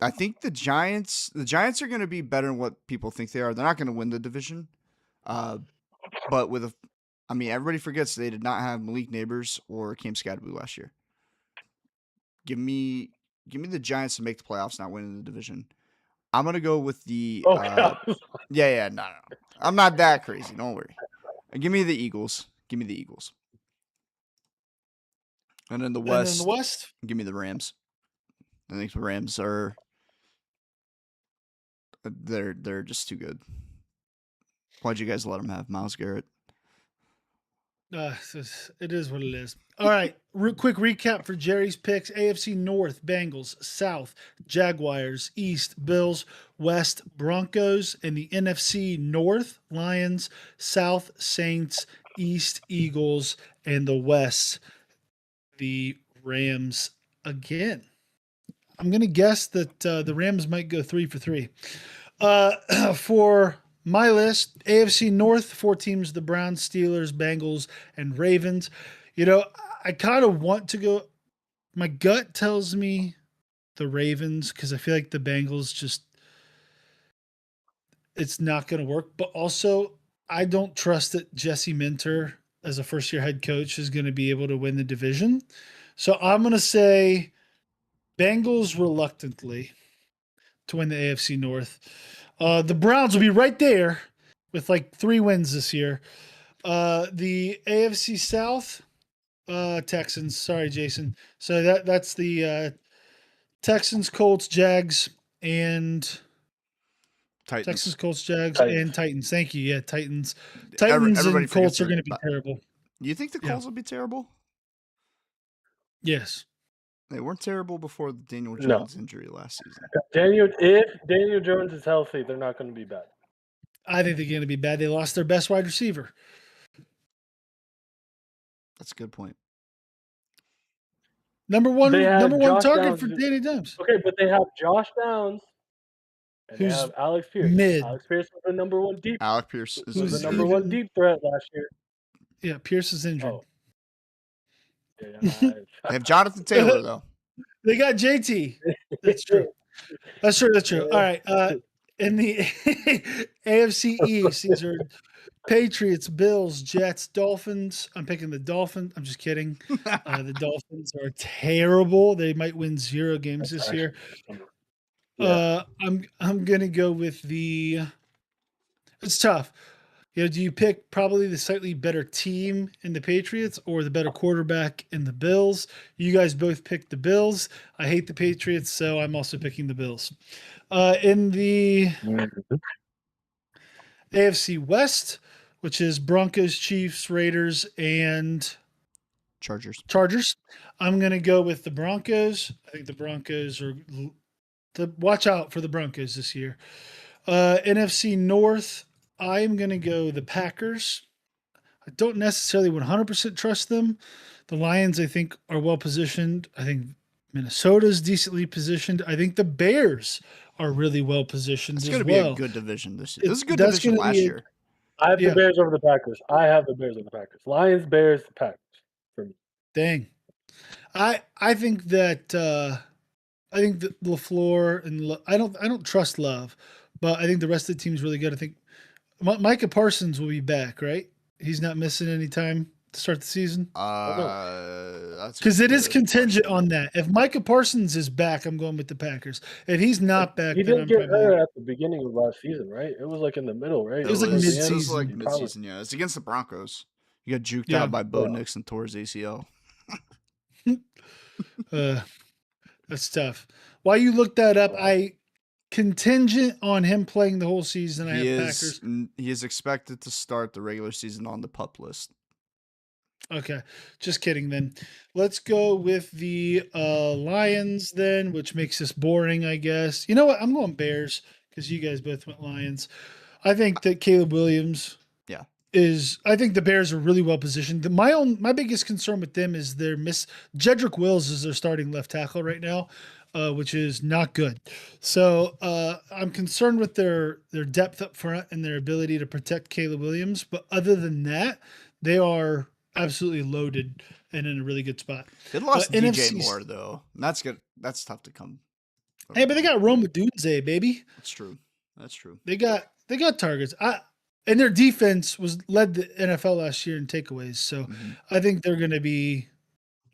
I think the Giants are going to be better than what people think they are. They're not going to win the division. But everybody forgets they did not have Malik Neighbors or Cam Skadaboo last year. Give me the Giants to make the playoffs, not winning the division. I'm going to go with the
Okay.
no. I'm not that crazy, don't worry. Give me the Eagles. And in the
And then
West,
the West,
give me the Rams. I think the Rams are they're just too good. Why'd you guys let them have Myles Garrett?
it is what it is. All right, quick recap for Jerry's picks: AFC North, Bengals; South, Jaguars; East, Bills; West, Broncos; and the NFC North, Lions; South, Saints; East, Eagles; and the West, the Rams again. I'm gonna guess that the Rams might go 3 for 3. For my list, AFC North, 4 teams: the Browns, Steelers, Bengals, and Ravens. You know, I kind of want to go. My gut tells me the Ravens because I feel like the Bengals just it's not going to work. But also, I don't trust that Jesse Minter as a first-year head coach is going to be able to win the division. So I'm going to say Bengals reluctantly to win the AFC North. The Browns will be right there with like 3 wins this year. The AFC South, Texans. Sorry, Jason. So that's the Texans, Colts, Jags, and
Titans.
Texans, Colts, Jags,
Titans.
and Titans. Thank you. Yeah, Titans. Titans
Everybody
and Colts
forgets
are going to be
about-
terrible.
You think the Colts will be terrible?
Yes.
They weren't terrible before the Daniel
No.
Jones injury last season.
If Daniel Jones is healthy, they're not going to be bad.
I think they're going to be bad. They lost their best wide receiver.
That's a good point.
Number one
They had Josh
target
Downs
for
who-
Danny Dimes.
Okay, but they have Josh Downs and they
Who's
have Alex Pierce.
mid.
Alex Pierce was the number one deep.
Alec Pierce is
Was the
Who's
number
injured.
one
even-
deep threat last year.
Yeah, Pierce is injured.
Oh. Yeah,
They have Jonathan Taylor though.
They got JT. That's true. That's true. All right. In the AFC East, these are Patriots, Bills, Jets, Dolphins. I'm picking the Dolphins. I'm just kidding. The Dolphins are terrible. They might win 0 games this year.
Yeah.
I'm gonna go with the. It's tough. You know, do you pick probably the slightly better team in the Patriots or the better quarterback in the Bills? You guys both picked the Bills. I hate the Patriots, so I'm also picking the Bills. In the AFC West, which is Broncos, Chiefs, Raiders, and
Chargers.
I'm going to go with the Broncos. I think the Broncos are watch out for the Broncos this year. NFC North, I'm going to go the Packers. I don't necessarily 100% trust them. The Lions, I think, are well positioned. I think Minnesota's decently positioned. I think the Bears are really well positioned
It's
as
going to
well.
be a good division this year. This is a good
That's
division
gonna
last
be a-
year.
I have
Yeah.
the Bears over the Packers. Lions, Bears, the Packers for me.
Dang. I think that LaFleur and I don't trust Love, but I think the rest of the team's really good. I think Micah Parsons will be back, right? He's not missing any time to start the season
That's
because it is
good
contingent
question.
on that. If Micah Parsons is back, I'm going with the Packers. If he's not back,
He
then
didn't
I'm
get
probably
hurt at the beginning of last season, right? It was like in the middle, right?
It was like
towards the end.
It was
mid-season.
like
He probably-
mid-season, yeah. It's against the Broncos. You got juked
Yeah.
out by Bo
Yeah.
Nix and tore his ACL.
That's tough. While you look that up, I contingent on him playing the whole season. I
He
have
is
Packers.
he is expected to start the regular season on the PUP list.
Okay, just kidding. Then let's go with the Lions. Then, which makes this boring, I guess. You know what? I'm going Bears because you guys both went Lions. I think that Caleb Williams.
Yeah.
I think the Bears are really well positioned. My biggest concern with them is their Jedrick Wills is their starting left tackle right now, which is not good. So I'm concerned with their depth up front and their ability to protect Caleb Williams. But other than that, they are absolutely loaded and in a really good spot.
They lost DJ
NFC
Moore though. And that's good. That's tough to come.
Hey, but they got Rome Dunze, baby.
That's true. That's true.
They got targets. And their defense led the NFL last year in takeaways. So
Mhm.
I think they're going to be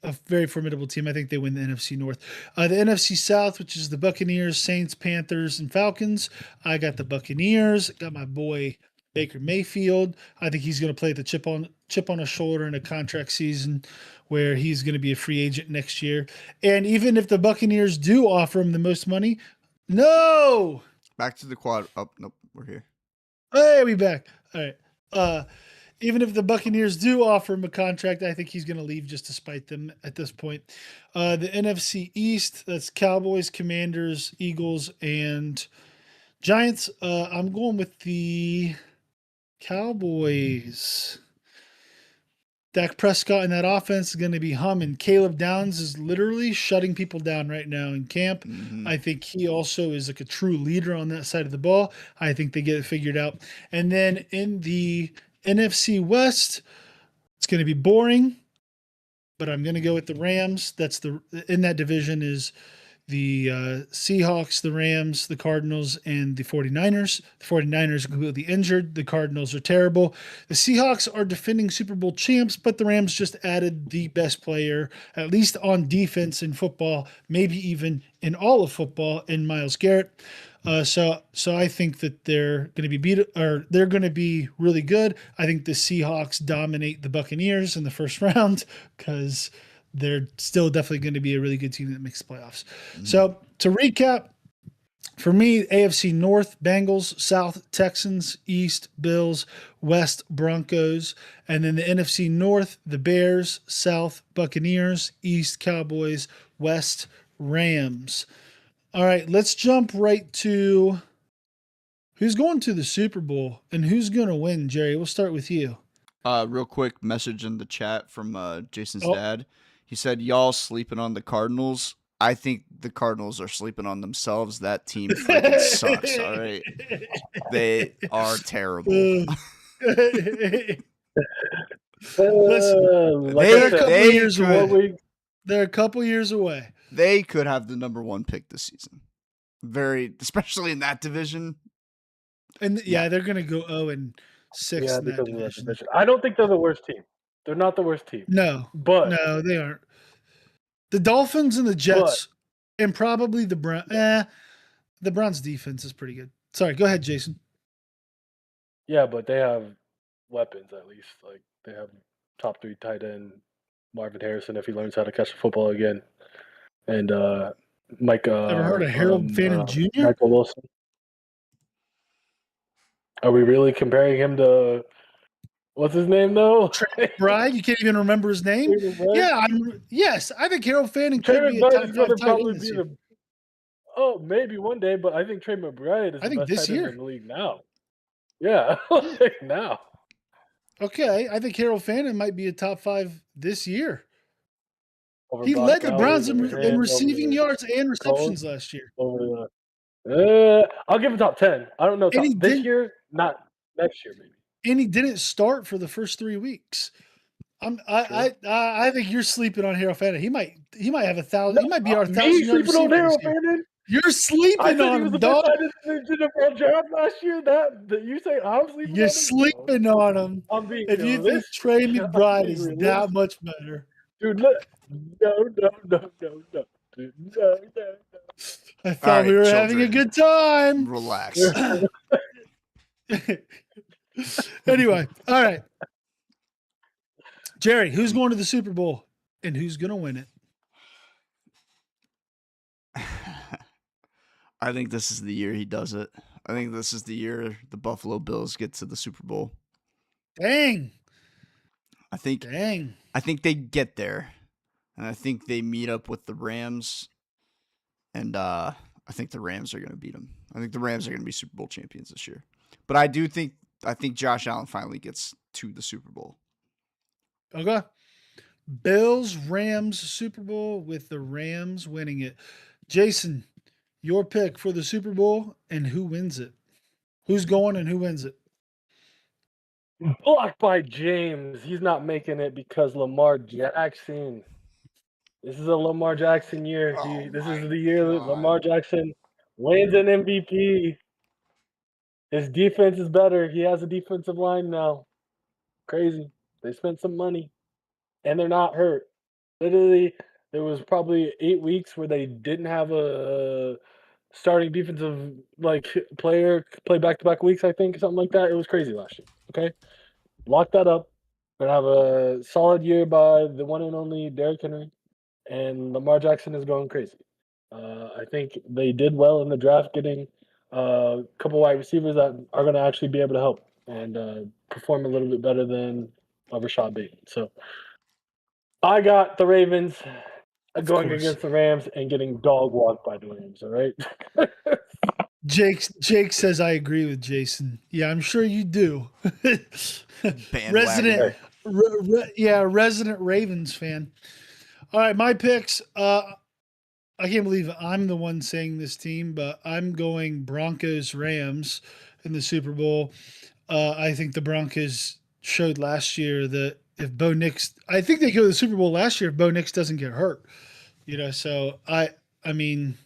a very formidable team. I think they win the NFC North. The NFC South, which is the Buccaneers, Saints, Panthers, and Falcons. I got the Buccaneers. Got my boy Baker Mayfield. I think he's going to play the chip on his shoulder in a contract season where he's going to be a free agent next year. And even if the Buccaneers do offer him the most money, no.
Back to the quad. Oh, nope. We're here.
Hey, we back. All right. Even if the Buccaneers do offer him a contract, I think he's going to leave just to spite them at this point. The NFC East, that's Cowboys, Commanders, Eagles, and Giants. I'm going with the Cowboys. Dak Prescott and that offense is going to be humming. Caleb Downs is literally shutting people down right now in camp.
Mhm.
I think he also is like a true leader on that side of the ball. I think they get it figured out. And then in the NFC West, it's going to be boring, but I'm going to go with the Rams. That's in that division is the Seahawks, the Rams, the Cardinals, and the 49ers. The 49ers are completely injured. The Cardinals are terrible. The Seahawks are defending Super Bowl champs, but the Rams just added the best player, at least on defense in football, maybe even in all of football, in Myles Garrett. So I think that they're going to be they're going to be really good. I think the Seahawks dominate the Buccaneers in the first round because they're still definitely going to be a really good team that makes the playoffs. So to recap, for me, AFC North, Bengals, South, Texans, East, Bills, West, Broncos, and then the NFC North, the Bears, South, Buccaneers, East, Cowboys, West, Rams. All right, let's jump right to who's going to the Super Bowl and who's going to win, Jerry. We'll start with you.
Real quick message in the chat from Jason's
Oh.
dad. He said, "Y'all sleeping on the Cardinals? I think the Cardinals are sleeping on themselves. That team freaking sucks. All right, they are terrible.
Listen,
Like
they're
I
a
said,
couple
they
years
could-
away. They're a couple years away.
They could have the number 1 pick this season. Especially in that division.
And yeah, they're going to go 0-6 in that
because of that
division.
division. I don't think they're the worst team. They're not the worst team.
No,
But
they aren't. The Dolphins and the Jets and probably the Browns. The Browns defense is pretty good. Sorry, go ahead, Jason.
yeah, but they have weapons at least. Like they have top 3 tight end Marvin Harrison if he learns how to catch the football again, and Mike.
Ever heard of Harold Fannin Jr.?
Michael Wilson. Are we really comparing him to what's his name though?
Trey McBride? You can't even remember his name?
Trey McBride?
Yeah, yes, I think Harold Fannin
Trey
could be a
McBride
top
is
5
going to
tight
probably
end this
be
year.
the. Oh, maybe one day, but I think Trey McBride is
I
the
think
best
this
tight end
year.
in the league now. Yeah, now.
Okay, I think Harold Fannin might be a top 5 this year.
Over
He
Brock
led the
Bowers,
Browns
over
in
him,
receiving
over
yards and receptions
Cole.
last year.
Over I'll give him top 10. I don't know
And he
this
didn't-
year, not next year maybe.
And he didn't start for the first 3 weeks. I think you're sleeping on Harold Fannin. He might have 1,000. He might be our 1,000 yard
sleeping on
receiver
Harold
this year.
Fannin.
You're
I
sleeping
said
on
he was
him,
the
dog.
best tight end in the NFL draft last year. That you say I'm sleeping on
You're
him?
sleeping on him.
I'm being
If you think
realistic.
Trey
I'm
McBride
being
is
realistic.
that much better,
Dude, look. No. Dude, no.
I thought we
right,
were having a
children.
good time.
Relax."
Anyway, all right. Jerry, who's going to the Super Bowl and who's going to win it?
I think this is the year he does it. I think this is the year the Buffalo Bills get to the Super Bowl.
Dang.
I think they get there. And I think they meet up with the Rams. And I think the Rams are going to beat them. I think the Rams are going to be Super Bowl champions this year. But I think Josh Allen finally gets to the Super Bowl.
Okay. Bills, Rams, Super Bowl with the Rams winning it. Jason, your pick for the Super Bowl and who wins it? Who's going and who wins it?
Blocked by James. He's not making it because Lamar Jackson. This is a Lamar Jackson year.
Oh
This
my
is the year that
God.
Lamar Jackson wins an MVP. His defense is better. He has a defensive line now. Crazy. They spent some money, and they're not hurt. Literally, there was probably 8 weeks where they didn't have a starting defensive player play back-to-back weeks. I think something like that. It was crazy last year. Okay, lock that up. Gonna have a solid year by the one and only Derrick Henry, and Lamar Jackson is going crazy. I think they did well in the draft, getting a couple wide receivers that are going to actually be able to help and perform a little bit better than Rashad Bateman. So I got the Ravens going
course.
against the Rams and getting dog walked by the Rams. All right.
Jake says I agree with Jason. Yeah, I'm sure you do.
Bandwagon.
Resident Ravens fan. All right, my picks. I can't believe I'm the one saying this team, but I'm going Broncos Rams in the Super Bowl. I think the Broncos showed last year that if Bo Nix, I think they go to the Super Bowl last year if Bo Nix doesn't get hurt. So I mean,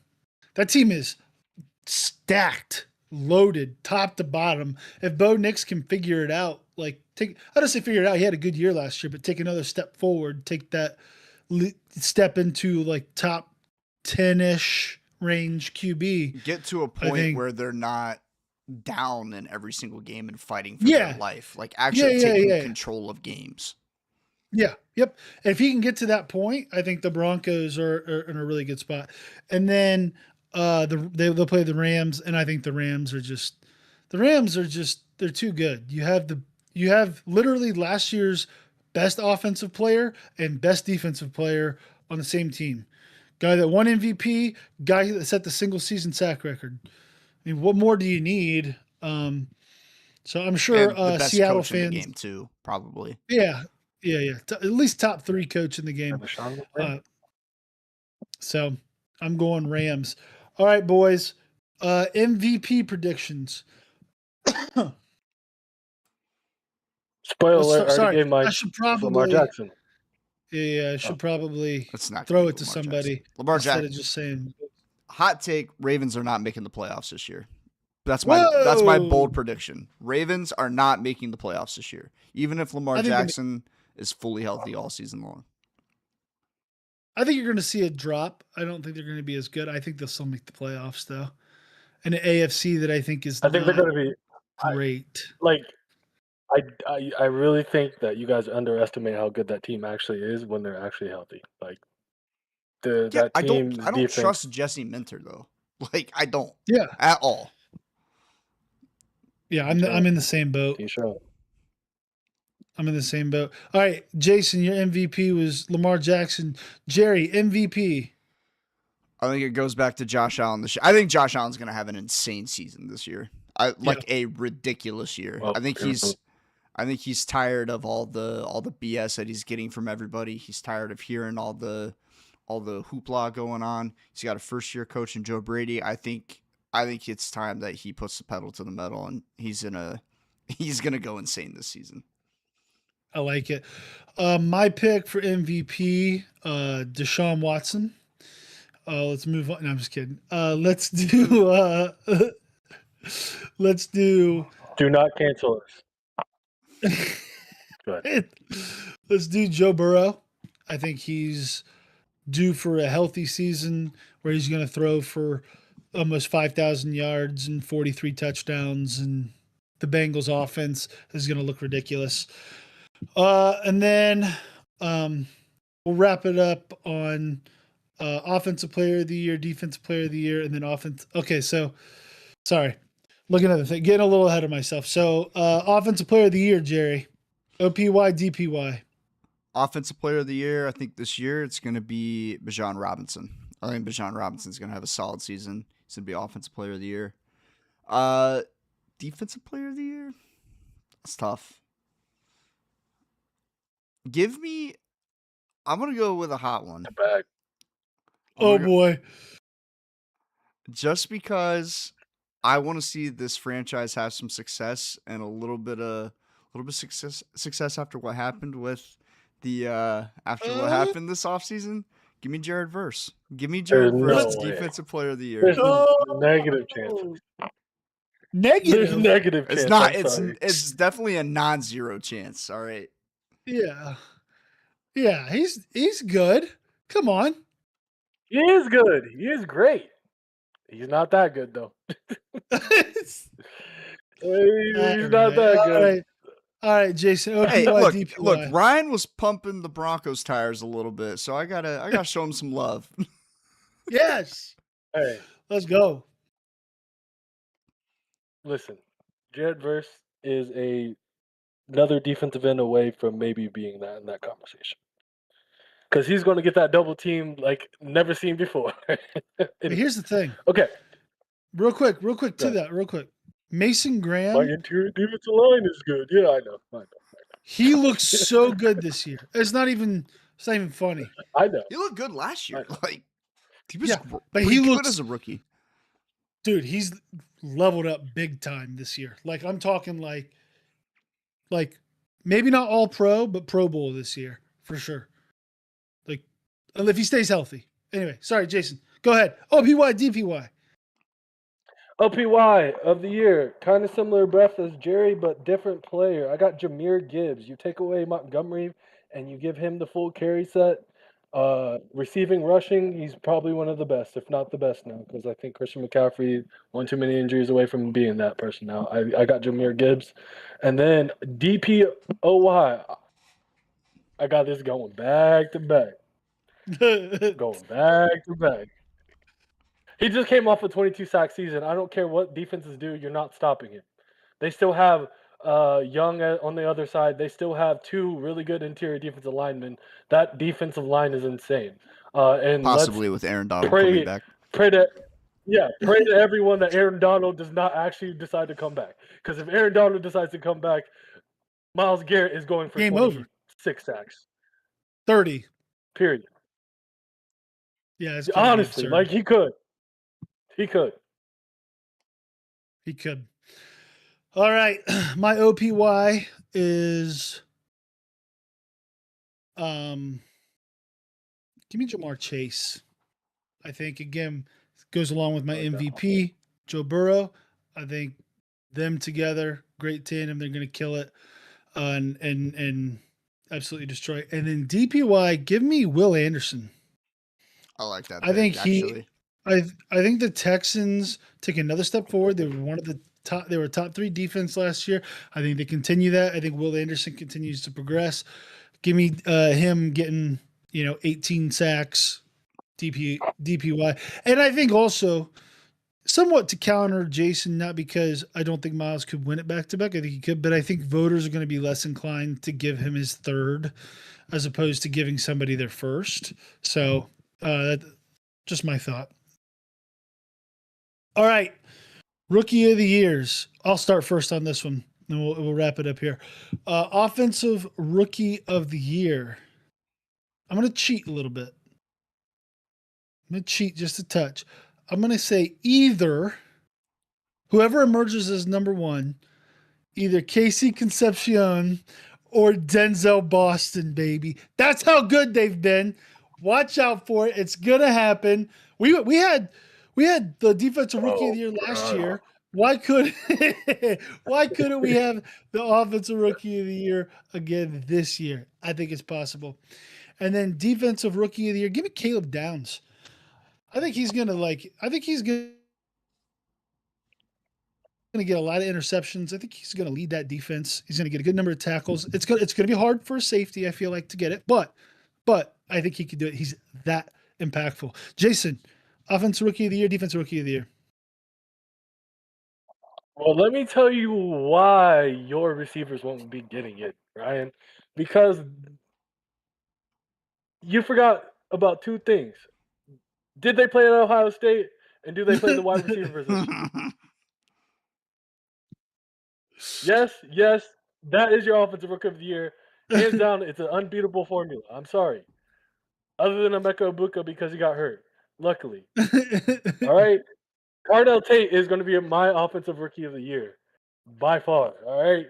that team is stacked, loaded, top to bottom. If Bo Nix can figure it out, I don't say figure it out. He had a good year last year, but take another step forward, take that step into top 10-ish range QB.
Get to a point where they're not down in every single game and fighting for their life. Actually taking control of games.
Yeah. Yep. And if he can get to that point, I think the Broncos are in a really good spot. And then they'll play the Rams, and I think the Rams are just they're too good. You have literally last year's best offensive player and best defensive player on the same team. Guy that won MVP, guy that set the single season sack record. I mean, what more do you need? So I'm sure
the best
Seattle
coach
fans
in the game too, probably.
Yeah. At least top 3 coach in the game. So I'm going Rams. All right, boys. MVP predictions.
Spoiler alert! I already gave my
I should probably
Lamar Jackson.
Yeah, I should probably
not
throw it to
Lamar
somebody.
Jackson. Lamar
instead
Jackson.
of just saying.
Hot take: Ravens are not making the playoffs this year. That's my bold prediction. Ravens are not making the playoffs this year, even if Lamar Jackson is fully healthy all season long.
I think you're going to see a drop. I don't think they're going to be as good. I think they'll still make the playoffs though. And the AFC that I think is
I think they're going to be
great.
I really think that you guys underestimate how good that team actually is when they're actually healthy. That team's
I don't trust Jesse Minter though. I don't.
Yeah.
At all.
Yeah, I'm in the same boat. I'm in the same boat. All right, Jason, your MVP was Lamar Jackson. Jerry, MVP.
I think it goes back to Josh Allen this year. I think Josh Allen's going to have an insane season this year. A ridiculous year.
Well,
I think he's tired of all the BS that he's getting from everybody. He's tired of hearing all the hoopla going on. He's got a first-year coach in Joe Brady. I think it's time that he puts the pedal to the metal and he's gonna go insane this season.
I like it. My pick for MVP, Deshaun Watson. Let's move on. No, I'm just kidding. Let's do.
Do not cancel us. Good.
Let's do Joe Burrow. I think he's due for a healthy season where he's going to throw for almost 5,000 yards and 43 touchdowns, and the Bengals offense is going to look ridiculous. And then we'll wrap it up on offensive player of the year, defensive player of the year, and then offense. Okay, so sorry. Looking at the thing, getting a little ahead of myself. So offensive player of the year, Jerry. OPY, DPY.
Offensive player of the year, I think this year it's going to be Bijan Robinson. I think Bijan Robinson's going to have a solid season. He's going to be offensive player of the year. Defensive player of the year? That's tough. I'm going to go with a hot one.
Oh, boy.
Just because I want to see this franchise have some success and a little bit of success after what happened with what happened this offseason. Give me Jared Verse. Give me
There's
Jared Verse,
no way.
Defensive Player of the Year.
There's
No.
negative chances. There's
Negative.
negative
It's
chance.
not.
I'm sorry.
It's definitely a non-zero chance. All right.
Yeah. Yeah, he's good. Come on.
He is good. He is great. He's not that good though.
He's
He's not that good.
All right, Jason. OPY,
Hey,
DPY.
look. Ryan was pumping the Broncos tires a little bit, so I gotta show him some love.
Yes.
Hey,
Let's go.
listen. Jared Verse is another defensive end away from maybe being that in that conversation. Because he's going to get that double team like never seen before.
But here's the thing.
Okay.
Real quick to
Right.
that, real quick. Mason
My
Graham,
interior defensive line is good. Yeah, I know.
he looks so good this year. It's not even funny.
I know.
He looked good last year.
I know.
Like he was
Yeah, but
pretty
he
good
looks-
as a rookie.
Dude, he's leveled up big time this year. Like I'm talking like maybe not all pro, but Pro Bowl this year for sure. Like if he stays healthy. Anyway, sorry, Jason. Go ahead. OPY, DPY.
OPY of the year, kind of similar breath as Jerry, but different player. I got Jameer Gibbs. You take away Montgomery and you give him the full carry set. Receiving, rushing, he's probably one of the best, if not the best now, because I think Christian McCaffrey one too many injuries away from being that person now. I got Jameer Gibbs, and then DPOY. I got this going back to back. Going back to back. He just came off a 22 sack season. I don't care what defenses do, you're not stopping him. They still have Young on the other side. They still have two really good interior defensive linemen. That defensive line is insane. And
Possibly with Aaron Donald
pray-
coming back.
pray to everyone that Aaron Donald does not actually decide to come back. Because if Aaron Donald decides to come back, Myles Garrett is going for
Game over.
26 sacks.
30.
Period.
Yeah, it's gonna be
Honestly,
absurd.
like he could. He could.
He could. All right. My OPY is give me Jamar Chase. I think again goes along with my MVP, Joe Burrow. I think them together, great tandem. They're gonna kill it. And absolutely destroy. And then DPY, give me Will Anderson.
I like that.
I think
actually.
I think the Texans take another step forward. They were one of the top. They were top 3 defense last year. I think they continue that. I think Will Anderson continues to progress. Give me him getting 18 sacks, DPY, and I think also somewhat to counter Jason, not because I don't think Miles could win it back to back. I think he could, but I think voters are going to be less inclined to give him his third as opposed to giving somebody their first. So just my thought. All right. Rookie of the years. I'll start first on this one, and we'll wrap it up here. Offensive rookie of the year. I'm going to cheat a little bit. I'm going to cheat just a touch. I'm going to say either whoever emerges as number 1, either Casey Concepcion or Denzel Boston, baby. That's how good they've been. Watch out for it. It's going to happen. We had the defensive rookie of the year last year. Why couldn't we have the offensive rookie of the year again this year? I think it's possible. And then defensive rookie of the year, give me Caleb Downs. I think he's gonna get a lot of interceptions. I think he's gonna lead that defense. He's gonna get a good number of tackles. It's gonna be hard for a safety, I feel like, to get it, but I think he could do it. He's that impactful. Jason, offensive rookie of the year, defensive rookie of the year.
Well, let me tell you why your receivers won't be getting it, Ryan. Because you forgot about 2 things. Did they play at Ohio State? And do they play the wide receiver position? Yes, that is your offensive rookie of the year. Hands down, it's an unbeatable formula. I'm sorry. Other than Emeka Ibuka because he got hurt, luckily. All right? Cardell Tate is going to be my offensive rookie of the year. By far. All right?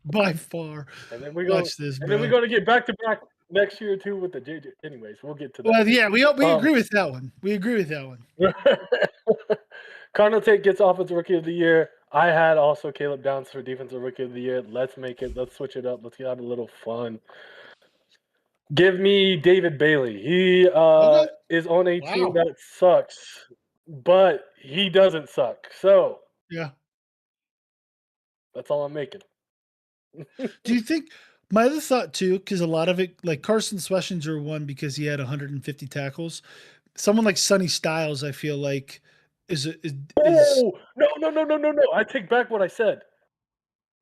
By far.
And then we're
Watch this,
and then
bro.
we're going to get back-to-back next year too with the JJ. Anyways, we'll get to that.
Well, yeah, we agree with that one. We agree with that one.
Cardinal Tate gets Offensive Rookie of the Year. I had also Caleb Downs for Defensive Rookie of the Year. Let's switch it up. Let's have a little fun. Give me David Bailey. He
Okay.
is on a
Wow.
team that sucks, but he doesn't suck. So
Yeah.
that's all I'm making.
Do you think my other thought too, because a lot of it, like Carson Schlesinger won because he had 150 tackles. Someone like Sonny Styles, I feel like, is
Oh no! I take back what I said.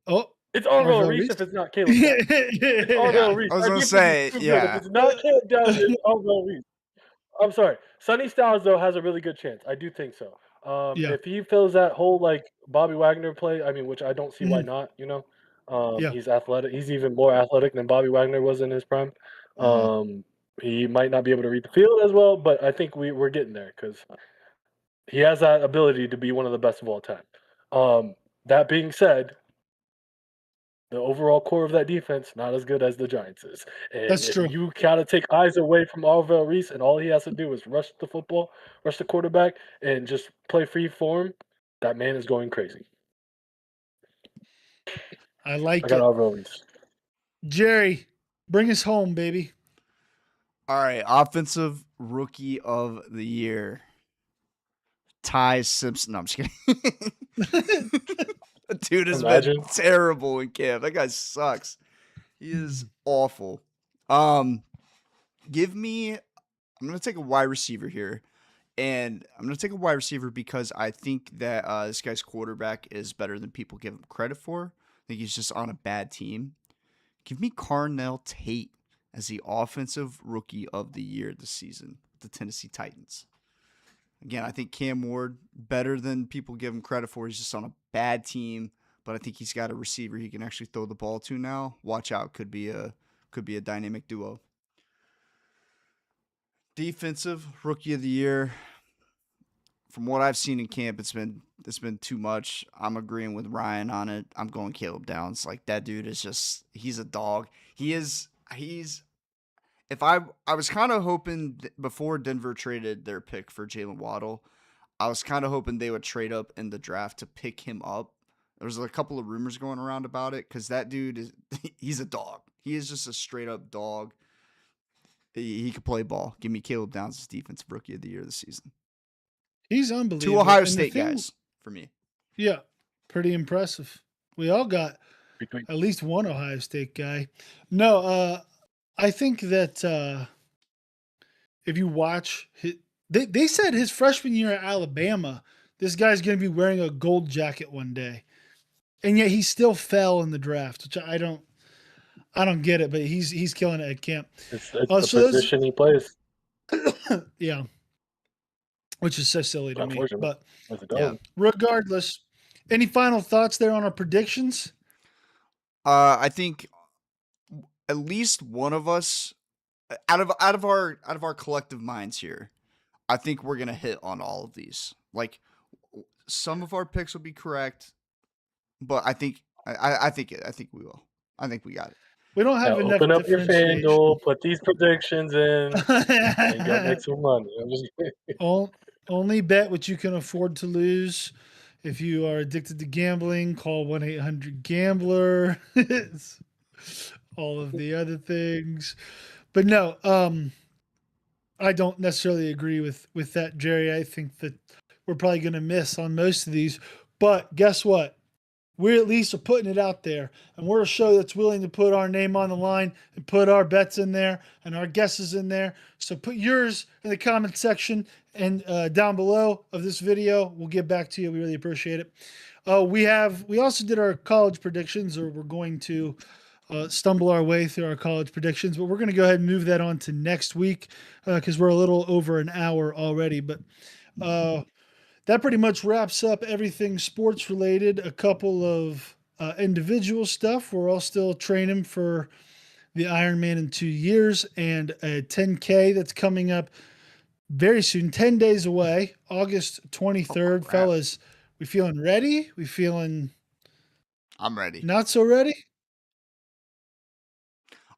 oh
It's Arvell
Marvell
Reese
Reese?
if it's not Caleb Downs. It's Arvell Reese.
I was
Our
gonna
defense
say,
is too good.
yeah.
If it's not Caleb Downs, it's Arvell Reese. I'm sorry. Sonny Styles though has a really good chance. I do think so.
Yeah.
If he fills that whole like Bobby Wagner play, I mean, which I don't see why
Mhm.
not.
Yeah.
He's athletic. He's even more athletic than Bobby Wagner was in his prime. He might not be able to read the field as well, but I think we're getting there because he has that ability to be one of the best of all time. That being said, the overall core of that defense not as good as the Giants is. And
That's
if
true.
you gotta take eyes away from Arvell Reese and all he has to do is rush the football, rush the quarterback, and just play free form, that man is going crazy.
I
I
like
got
it.
Arvell Reese.
Jerry, bring us home, baby.
All right, Offensive Rookie of the Year. Ty Simpson. No, I'm just kidding. That dude has
Imagine.
been terrible in camp. That guy sucks. He is awful. Give me. I'm gonna take a wide receiver here, and I'm gonna take a wide receiver because I think that this guy's quarterback is better than people give him credit for. I think he's just on a bad team. Give me Carnell Tate as the Offensive Rookie of the Year this season, the Tennessee Titans. Again, I think Cam Ward better than people give him credit for. He's just on a bad team, but I think he's got a receiver he can actually throw the ball to now. Watch out, could be a dynamic duo. Defensive Rookie of the Year. From what I've seen in camp, it's been too much. I'm agreeing with Ryan on it. I'm going Caleb Downs. Like that dude is just he's a dog. He's if I was kind of hoping before Denver traded their pick for Jalen Waddle, I was kind of hoping they would trade up in the draft to pick him up. There was a couple of rumors going around about it because that dude he's a dog. He is just a straight up dog. He could play ball. Give me Caleb Downs as Defensive Rookie of the Year this season.
He's unbelievable.
2 Ohio
And the
State
thing-
guys for me.
Yeah, pretty impressive. We all got
Between
at least one Ohio State guy. No, I think that if you watch, they said his freshman year at Alabama, this guy's going to be wearing a gold jacket one day, and yet he still fell in the draft, which I don't get it. But he's killing it at camp.
it's
so
the
those-
position he plays.
Yeah, which is so silly to me.
Unfortunate.
But
As a
Yeah.
dog.
regardless, any final thoughts there on our predictions?
I think at least one of us out of our collective minds here, I think we're gonna hit on all of these. Like some of our picks will be correct, but I think we will. I think we got it.
We don't have
Now
enough.
open up your
differentiation.
FanDuel, put these predictions in, and go make some money. I'm just kidding.
Only bet what you can afford to lose. If you are addicted to gambling, call 1-800-GAMBLER. All of the other things. But no, I don't necessarily agree with that, Jerry. I think that we're probably going to miss on most of these. But guess what? We at least are putting it out there, and we're a show that's willing to put our name on the line and put our bets in there and our guesses in there. So put yours in the comment section and down below of this video. We'll get back to you. We really appreciate it. We also did our college predictions, or we're going to stumble our way through our college predictions, but we're going to go ahead and move that on to next week because we're a little over an hour already. But that pretty much wraps up everything sports related. A couple of individual stuff. We're all still training for the Ironman in 2 years and a 10K that's coming up very soon, 10 days away, August 23rd. Fellas, we feeling ready? We feeling
I'm ready.
not so ready?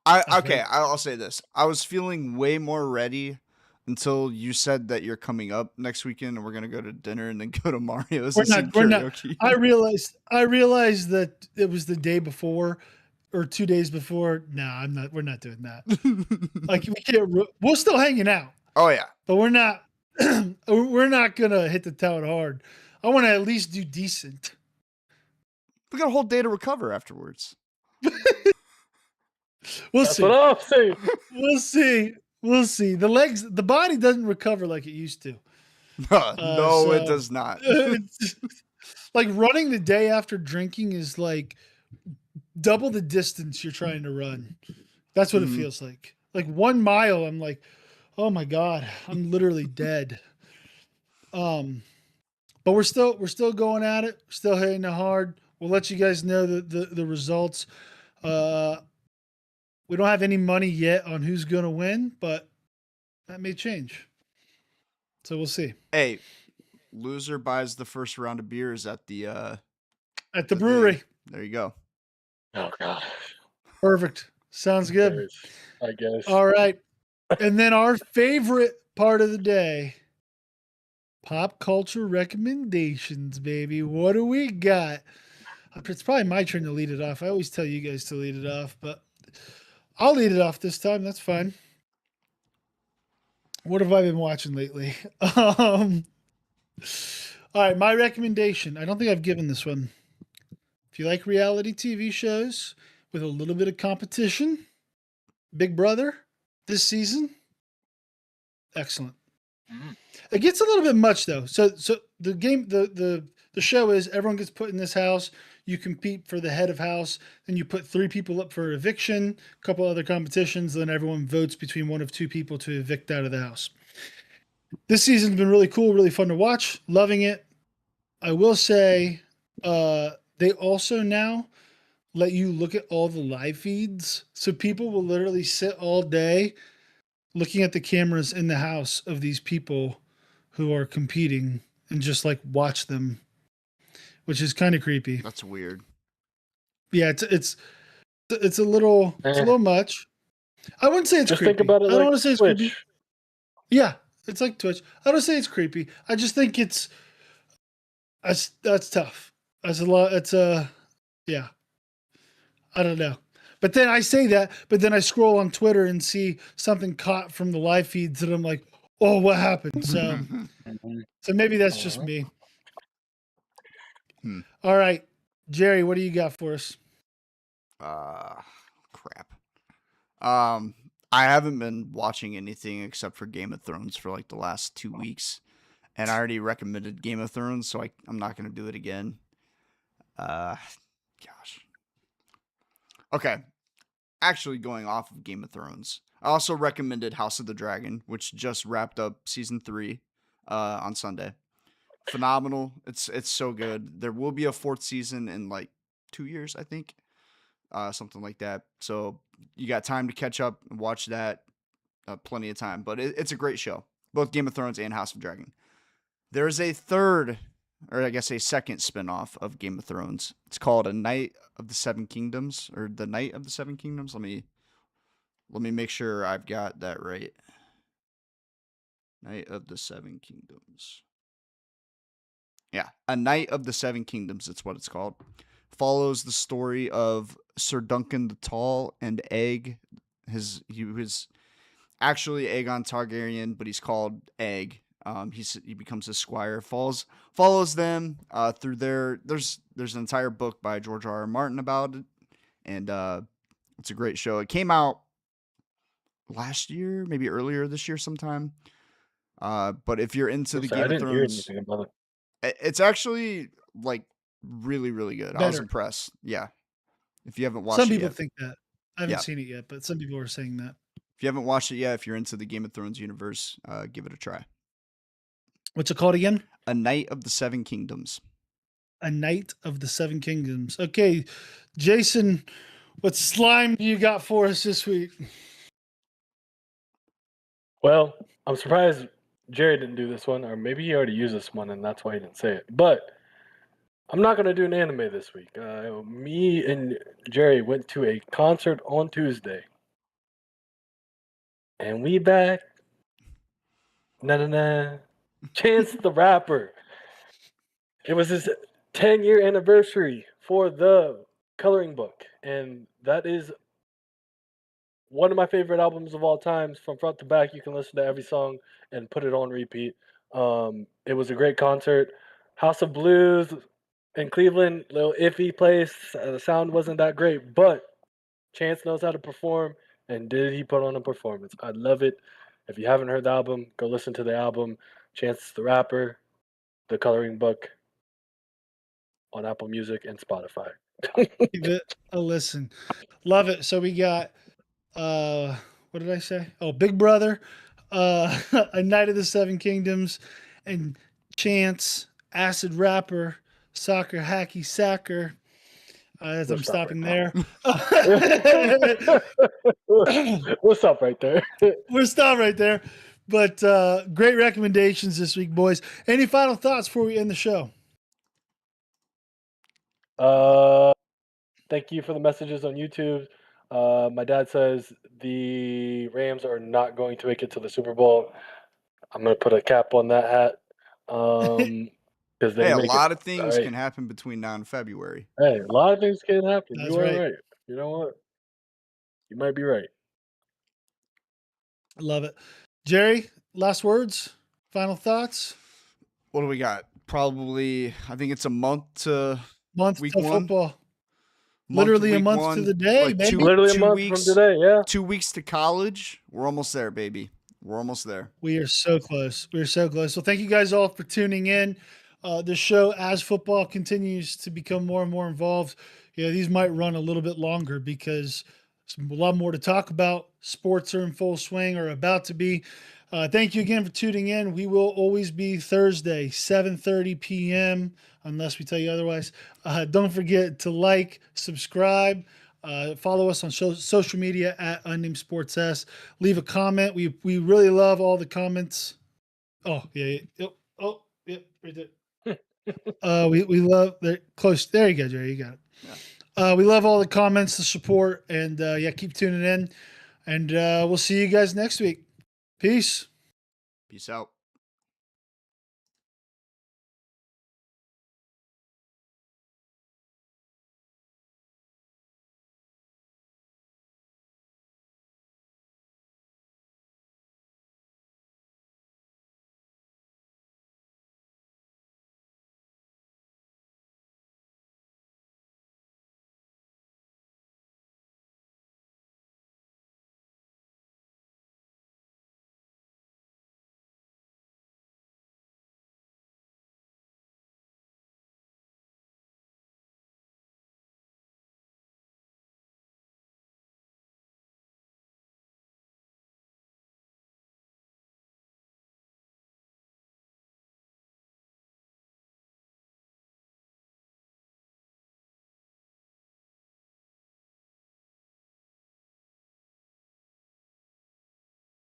Okay, I'll say this. I was feeling way more ready until you said that you're coming up next weekend and we're gonna go to dinner and then go to Mario's and sing karaoke.
I realized that it was the day before or 2 days before. No, I'm not. We're not doing that. Like we can't. We're still hanging out,
Oh yeah.
but we're not. We're not gonna hit the town hard. I want to at least do decent.
We got a whole day to recover afterwards.
We'll
That's
see.
what I'm saying.
We'll see. We'll see. The body doesn't recover like it used to.
No, it does not.
Like running the day after drinking is like double the distance you're trying to run. That's what it feels like. Like 1 mile, I'm like, oh my God, I'm literally dead. But we're still going at it. We're still hitting it hard. We'll let you guys know the results. We don't have any money yet on who's going to win, but that may change. So we'll see.
Hey, loser buys the first round of beers at the
brewery.
There you go.
Oh God.
Perfect. Sounds good.
I guess.
All right. And then our favorite part of the day, pop culture recommendations, baby. What do we got? It's probably my turn to lead it off. I always tell you guys to lead it off, but I'll lead it off this time. That's fine. What have I been watching lately? All right, my recommendation. I don't think I've given this one. If you like reality TV shows with a little bit of competition, Big Brother this season, excellent. It gets a little bit much though. So the game, the show is everyone gets put in this house. You compete for the head of house, then you put 3 people up for eviction, a couple other competitions, then everyone votes between one of 2 people to evict out of the house. This season's been really cool, really fun to watch. Loving it. I will say, they also now let you look at all the live feeds. So people will literally sit all day looking at the cameras in the house of these people who are competing and just like watch them, which is kind of creepy.
That's weird.
Yeah, it's a little much. I wouldn't say it's
just
creepy.
Think about it.
I don't
like
want to say it's
Twitch.
creepy. Yeah, it's like Twitch. I don't say it's creepy. I just think it's that's tough. That's a lot. It's yeah. I don't know. But then I say that, but then I scroll on Twitter and see something caught from the live feeds and I'm like, oh, what happened? So maybe that's just me. All right. Jerry, what do you got for us?
Crap. I haven't been watching anything except for Game of Thrones for like the last 2 weeks. And I already recommended Game of Thrones, so I'm not going to do it again. Gosh. Okay. Actually, going off of Game of Thrones, I also recommended House of the Dragon, which just wrapped up season 3 on Sunday. Phenomenal. It's so good. There will be a 4th season in like 2 years, I think. Something like that. So you got time to catch up and watch that. Plenty of time. But it's a great show. Both Game of Thrones and House of Dragon. There's a third, or I guess a second spinoff of Game of Thrones. It's called A Night of the Seven Kingdoms, or The Night of the Seven Kingdoms. Let me make sure I've got that right. Night of the Seven Kingdoms. Yeah, A Night of the Seven Kingdoms. It's what it's called. Follows the story of Sir Duncan the Tall and Egg. He was actually Aegon Targaryen, but he's called Egg. He becomes his squire. Follows them through their. There's an entire book by George R.R. Martin about it, and it's a great show. It came out last year, maybe earlier this year sometime. But if you're into the Game of Thrones,
hear anything about it.
it's actually like really, really good.
Better.
I was impressed. Yeah. If you haven't watched
Some
it
people
yet.
think that. I haven't seen it yet, but some people are saying that.
If you haven't watched it yet, if you're into the Game of Thrones universe, give it a try.
What's it called again?
A Night of the Seven Kingdoms.
A Night of the Seven Kingdoms. Okay, Jason, what slime do you got for us this week?
Well, I'm surprised Jerry didn't do this one, or maybe he already used this one and that's why he didn't say it. But I'm not going to do an anime this week. Me and Jerry went to a concert on Tuesday. And we back. Na. Chance the Rapper. It was his 10-year anniversary for the coloring book. And that is one of my favorite albums of all times. From front to back, you can listen to every song and put it on repeat. It was a great concert. House of Blues in Cleveland, little iffy place. The sound wasn't that great, but Chance knows how to perform, and did he put on a performance? I love it. If you haven't heard the album, go listen to the album. Chance the Rapper, The Coloring Book, on Apple Music and Spotify.
Give it a listen. Love it. So we got what did I say? Oh, Big Brother, A Night of the Seven Kingdoms, and Chance, Acid Rapper, Soccer Hacky Sacker. As
We'll
I'm
stop
stopping
right
there.
We'll stop right there.
We're stopping right there. But great recommendations this week, boys. Any final thoughts before we end the show?
Thank you for the messages on YouTube. My dad says the Rams are not going to make it to the Super Bowl. I'm going to put a cap on that hat. Because they
Hey, a
make
lot
it.
of things
All right.
can happen between now and February.
Hey, a lot of things can happen.
That's
You are
right.
right. You know what? You might be right.
Love it. Jerry, last words, final thoughts?
What do we got? Probably, I think it's a month to
Month
week
to
one.
football.
Month
Literally a
week
month
one,
to the day,
like
baby.
Literally a
two
month
weeks,
from today, yeah.
2 weeks to college. We're almost there, baby. We're almost there.
We are so close. We are so close. So thank you guys all for tuning in. The show, as football continues to become more and more involved, these might run a little bit longer because there's a lot more to talk about. Sports are in full swing or about to be. Thank you again for tuning in. We will always be Thursday, 7:30 p.m., unless we tell you otherwise. Don't forget to like, subscribe, follow us on social media at Unnamed Sports S. Leave a comment. We really love all the comments. Oh, yeah. Yeah, right there. We love they're close. There you go, Jerry. You got it.
Yeah.
We love all the comments, the support, and keep tuning in. And we'll see you guys next week. Peace.
Peace out.